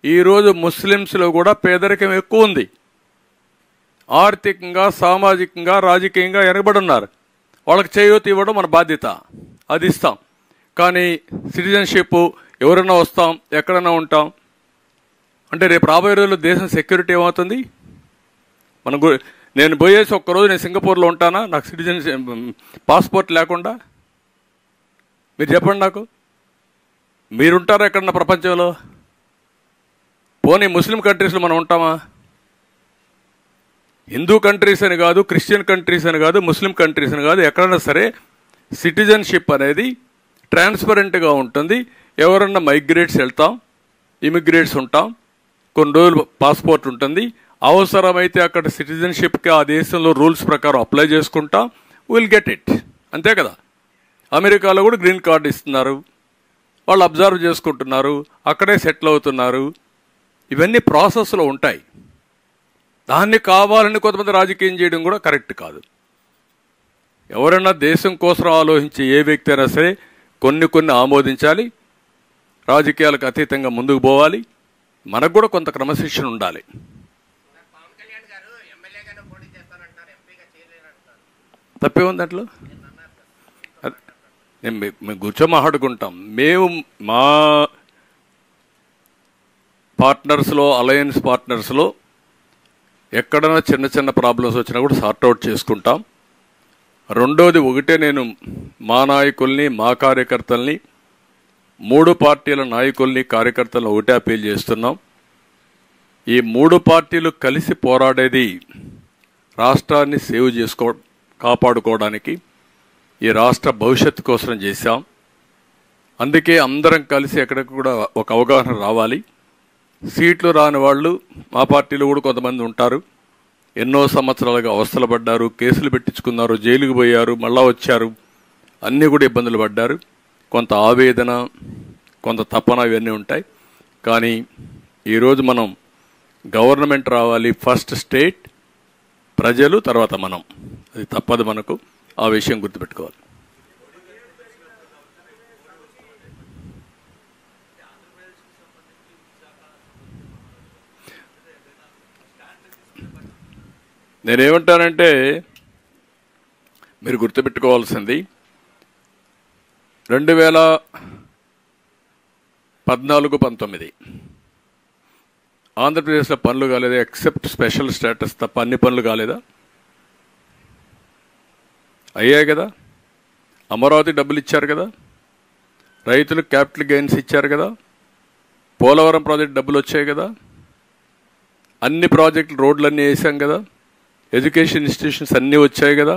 ఈరోజు ముస్లిమ్స్లో కూడా పేదరికం ఎక్కువ ఉంది. ఆర్థికంగా, సామాజికంగా, రాజకీయంగా వెనకబడి ఉన్నారు. వాళ్ళకి చేయూత ఇవ్వడం మన బాధ్యత, అది ఇస్తాం. కానీ సిటిజన్షిప్ ఎవరైనా వస్తాం, ఎక్కడైనా ఉంటాం అంటే రేపు రాబోయే రోజుల్లో దేశం సెక్యూరిటీ ఏమవుతుంది? నేను పోయేసి ఒక్కరోజు నేను సింగపూర్లో ఉంటానా నాకు సిటిజన్షిప్ పాస్పోర్ట్ లేకుండా? మీరు చెప్పండి నాకు. మీరుంటారా ఎక్కడన్నా ప్రపంచంలో? పోనీ ముస్లిం కంట్రీస్లో మనం ఉంటామా? హిందూ కంట్రీస్ అని కాదు, క్రిస్టియన్ కంట్రీస్ అని కాదు, ముస్లిం కంట్రీస్ అని కాదు, ఎక్కడైనా సరే సిటిజన్షిప్ అనేది ట్రాన్స్పరెంట్గా ఉంటుంది. ఎవరన్నా మైగ్రేట్స్ వెళ్తాం, ఇమిగ్రేట్స్ ఉంటాం, కొన్ని రోజులు పాస్పోర్ట్ ఉంటుంది. అవసరమైతే అక్కడ సిటిజన్షిప్కి ఆ దేశంలో రూల్స్ ప్రకారం అప్లై చేసుకుంటాం, విల్ గెట్ ఇట్. అంతే కదా. అమెరికాలో కూడా గ్రీన్ కార్డు ఇస్తున్నారు, వాళ్ళు అబ్జర్వ్ చేసుకుంటున్నారు, అక్కడే సెటిల్ అవుతున్నారు. ఇవన్నీ ప్రాసెస్లో ఉంటాయి. దాన్ని కావాలని కొంతమంది రాజకీయం చేయడం కూడా కరెక్ట్ కాదు. ఎవరైనా దేశం కోసం ఆలోచించే ఏ వ్యక్తి అయినా సరే కొన్ని ఆమోదించాలి. రాజకీయాలకు అతీతంగా ముందుకు పోవాలి. మనకు కూడా కొంత క్రమశిక్షణ ఉండాలి. పవన్ కళ్యాణ్ గారు ఎమ్మెల్యేగానే పోటీ చేస్తానంటారు, ఎంపీగా చేయలేరంటారు. తప్పే ఉంది అట్లా. మేము కూర్చో మాట్లాడుకుంటాం. మేము మా పార్ట్నర్స్లో, అలయన్స్ పార్ట్నర్స్లో ఎక్కడైనా చిన్న ప్రాబ్లమ్స్ వచ్చినా కూడా సార్ట్అవుట్ చేసుకుంటాం. రెండోది, ఒకటే, నేను మా నాయకుల్ని, మా కార్యకర్తల్ని, 3 పార్టీల నాయకుల్ని, కార్యకర్తలను ఒకటే అపీల్ చేస్తున్నాం. ఈ 3 పార్టీలు కలిసి పోరాడేది రాష్ట్రాన్ని సేవ్ కాపాడుకోవడానికి, ఈ రాష్ట్ర భవిష్యత్తు కోసం చేశాం. అందుకే అందరం కలిసి ఎక్కడికి కూడా ఒక అవగాహన రావాలి. సీట్లు రాని వాళ్ళు మా పార్టీలో కూడా కొంతమంది ఉంటారు. ఎన్నో సంవత్సరాలుగా అవస్థలు పడ్డారు, కేసులు పెట్టించుకున్నారు, జైలుకు పోయారు, మళ్ళా వచ్చారు, అన్నీ కూడా ఇబ్బందులు పడ్డారు. కొంత ఆవేదన, కొంత తపన ఇవన్నీ ఉంటాయి. కానీ ఈరోజు మనం గవర్నమెంట్ రావాలి, ఫస్ట్ స్టేట్, ప్రజలు, తర్వాత మనం. అది తప్పదు మనకు. ఆ విషయం గుర్తుపెట్టుకోవాలి. నేనేమంటానంటే మీరు గుర్తుపెట్టుకోవాల్సింది 2014-19 ఆంధ్రప్రదేశ్లో పనులు కాలేదా? ఎక్సెప్ట్ స్పెషల్ స్టేటస్ తప్ప అన్ని పనులు కాలేదా? అయ్యాయి కదా. అమరావతి డబ్బులు ఇచ్చారు కదా, రైతులకు క్యాపిటల్ గెయిన్స్ ఇచ్చారు కదా, పోలవరం ప్రాజెక్ట్ డబ్బులు వచ్చాయి కదా, అన్ని ప్రాజెక్టులు రోడ్లన్నీ వేసాం కదా, ఎడ్యుకేషన్ ఇన్స్టిట్యూషన్స్ అన్నీ వచ్చాయి కదా,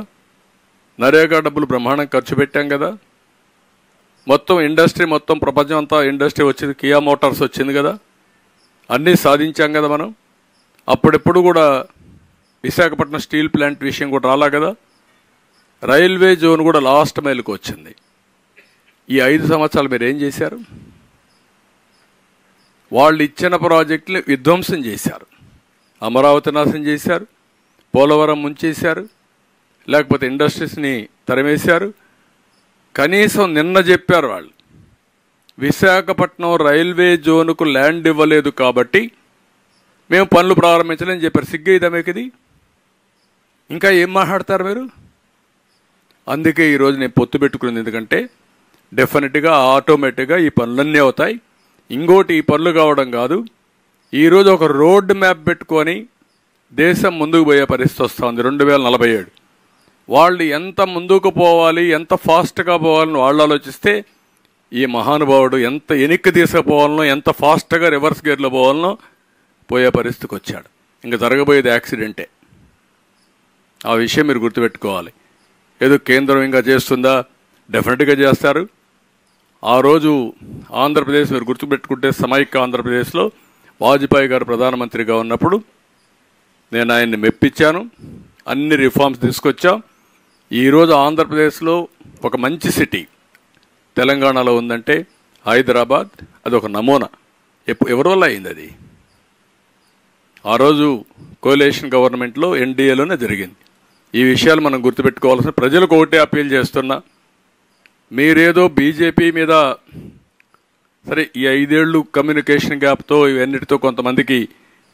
నరేగా డబ్బులు బ్రహ్మాండం ఖర్చు పెట్టాం కదా, మొత్తం ఇండస్ట్రీ మొత్తం ప్రపంచం అంతా ఇండస్ట్రీ వచ్చింది, కియా మోటార్స్ వచ్చింది కదా, అన్నీ సాధించాం కదా మనం. అప్పుడెప్పుడు కూడా విశాఖపట్నం స్టీల్ ప్లాంట్ విషయం కూడా రాలా కదా. రైల్వే జోన్ కూడా లాస్ట్ మైల్కి వచ్చింది. ఈ 5 సంవత్సరాలు మీరు ఏం చేశారు? వాళ్ళు ఇచ్చిన ప్రాజెక్టులు విధ్వంసం చేశారు. అమరావతి నాశనం చేశారు, పోలవరం ముంచేశారు, లేకపోతే ఇండస్ట్రీస్ని తరిమేశారు. కనీసం నిన్న చెప్పారు వాళ్ళు, విశాఖపట్నం రైల్వే జోన్కు ల్యాండ్ ఇవ్వలేదు కాబట్టి మేము పనులు ప్రారంభించలేని చెప్పారు. సిగ్గేదా మీకు ఇది? ఇంకా ఏం మాట్లాడతారు మీరు? అందుకే ఈరోజు నేను పొత్తు పెట్టుకున్నది. ఎందుకంటే డెఫినెట్గా ఆటోమేటిక్గా ఈ పనులన్నీ అవుతాయి. ఇంకోటి, ఈ పనులు కావడం కాదు, ఈరోజు ఒక రోడ్ మ్యాప్ పెట్టుకొని దేశం ముందుకు పోయే పరిస్థితి వస్తుంది. 2047 వాళ్ళు ఎంత ముందుకు పోవాలి, ఎంత ఫాస్ట్గా పోవాలని వాళ్ళు ఆలోచిస్తే ఈ మహానుభావుడు ఎంత ఎనిక్కి తీసుకుపోవాలనో, ఎంత ఫాస్ట్గా రివర్స్ గేర్లో పోవాలనో పోయే పరిస్థితికి వచ్చాడు. ఇంకా జరగబోయేది యాక్సిడెంటే. ఆ విషయం మీరు గుర్తుపెట్టుకోవాలి. ఏదో కేంద్రం ఇంకా చేస్తుందా? డెఫినెట్గా చేస్తారు. ఆ రోజు ఆంధ్రప్రదేశ్ మీరు గుర్తుపెట్టుకుంటే సమైక్య ఆంధ్రప్రదేశ్లో వాజ్పేయి గారు ప్రధానమంత్రిగా ఉన్నప్పుడు నేను ఆయన్ని మెప్పించాను, అన్ని రిఫార్మ్స్ తీసుకొచ్చాం. ఈరోజు ఆంధ్రప్రదేశ్లో ఒక మంచి సిటీ తెలంగాణలో ఉందంటే హైదరాబాద్, అదొక నమూనా. ఎవరి వల్ల అయింది అది? ఆ రోజు కోalition గవర్నమెంట్లో ఎన్డీఏలోనే జరిగింది. ఈ విషయాలు మనం గుర్తుపెట్టుకోవాల్సిన. ప్రజలకు ఒకటే అప్పీల్ చేస్తున్నా, మీరేదో బీజేపీ మీద సరే ఈ 5 ఏళ్ళు కమ్యూనికేషన్ గ్యాప్తో ఇవన్నిటితో కొంతమందికి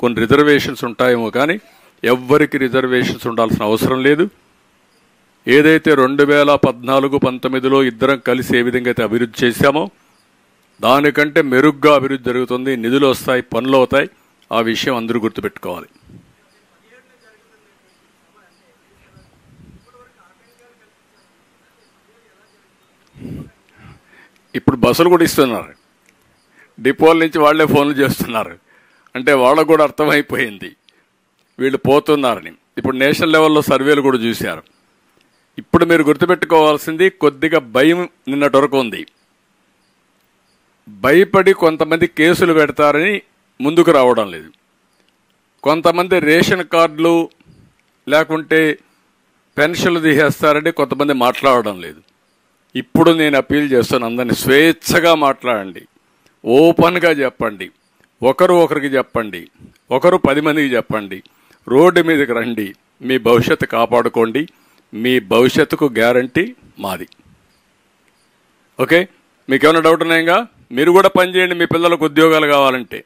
కొన్ని రిజర్వేషన్స్ ఉంటాయేమో, కానీ ఎవ్వరికి రిజర్వేషన్స్ ఉండాల్సిన అవసరం లేదు. ఏదైతే 2014-19లో ఇద్దరం కలిసి ఏ విధంగా అయితే అభివృద్ధి చేశామో దానికంటే మెరుగ్గా అభివృద్ధి జరుగుతుంది. నిధులు వస్తాయి, పనులు అవుతాయి. ఆ విషయం అందరూ గుర్తుపెట్టుకోవాలి. ఇప్పుడు బస్సులు కూడా ఇస్తున్నారు, డిపోల నుంచి వాళ్లే ఫోన్లు చేస్తున్నారు. అంటే వాళ్ళకు కూడా అర్థమైపోయింది వీళ్ళు పోతున్నారని. ఇప్పుడు నేషనల్ లెవెల్లో సర్వేలు కూడా చూశారు. ఇప్పుడు మీరు గుర్తుపెట్టుకోవాల్సింది, కొద్దిగా భయం నిన్నటి వరకు ఉంది. భయపడి కొంతమంది కేసులు పెడతారని ముందుకు రావడం లేదు. కొంతమంది రేషన్ కార్డులు లేకుంటే పెన్షన్లు తీసేస్తారని కొంతమంది మాట్లాడడం లేదు. ఇప్పుడు నేను అప్పీల్ చేస్తాను, అందరినీ స్వేచ్ఛగా మాట్లాడండి, ఓపెన్గా చెప్పండి, ఒకరికి చెప్పండి, ఒకరు 10 మందికి చెప్పండి, రోడ్డు మీదకి రండి, మీ భవిష్యత్తు కాపాడుకోండి. మీ భవిష్యత్తుకు గ్యారంటీ మాది. ఓకే, మీకేమైనా డౌట్ ఉన్నాయంగా? మీరు కూడా పనిచేయండి, మీ పిల్లలకు ఉద్యోగాలు కావాలంటే.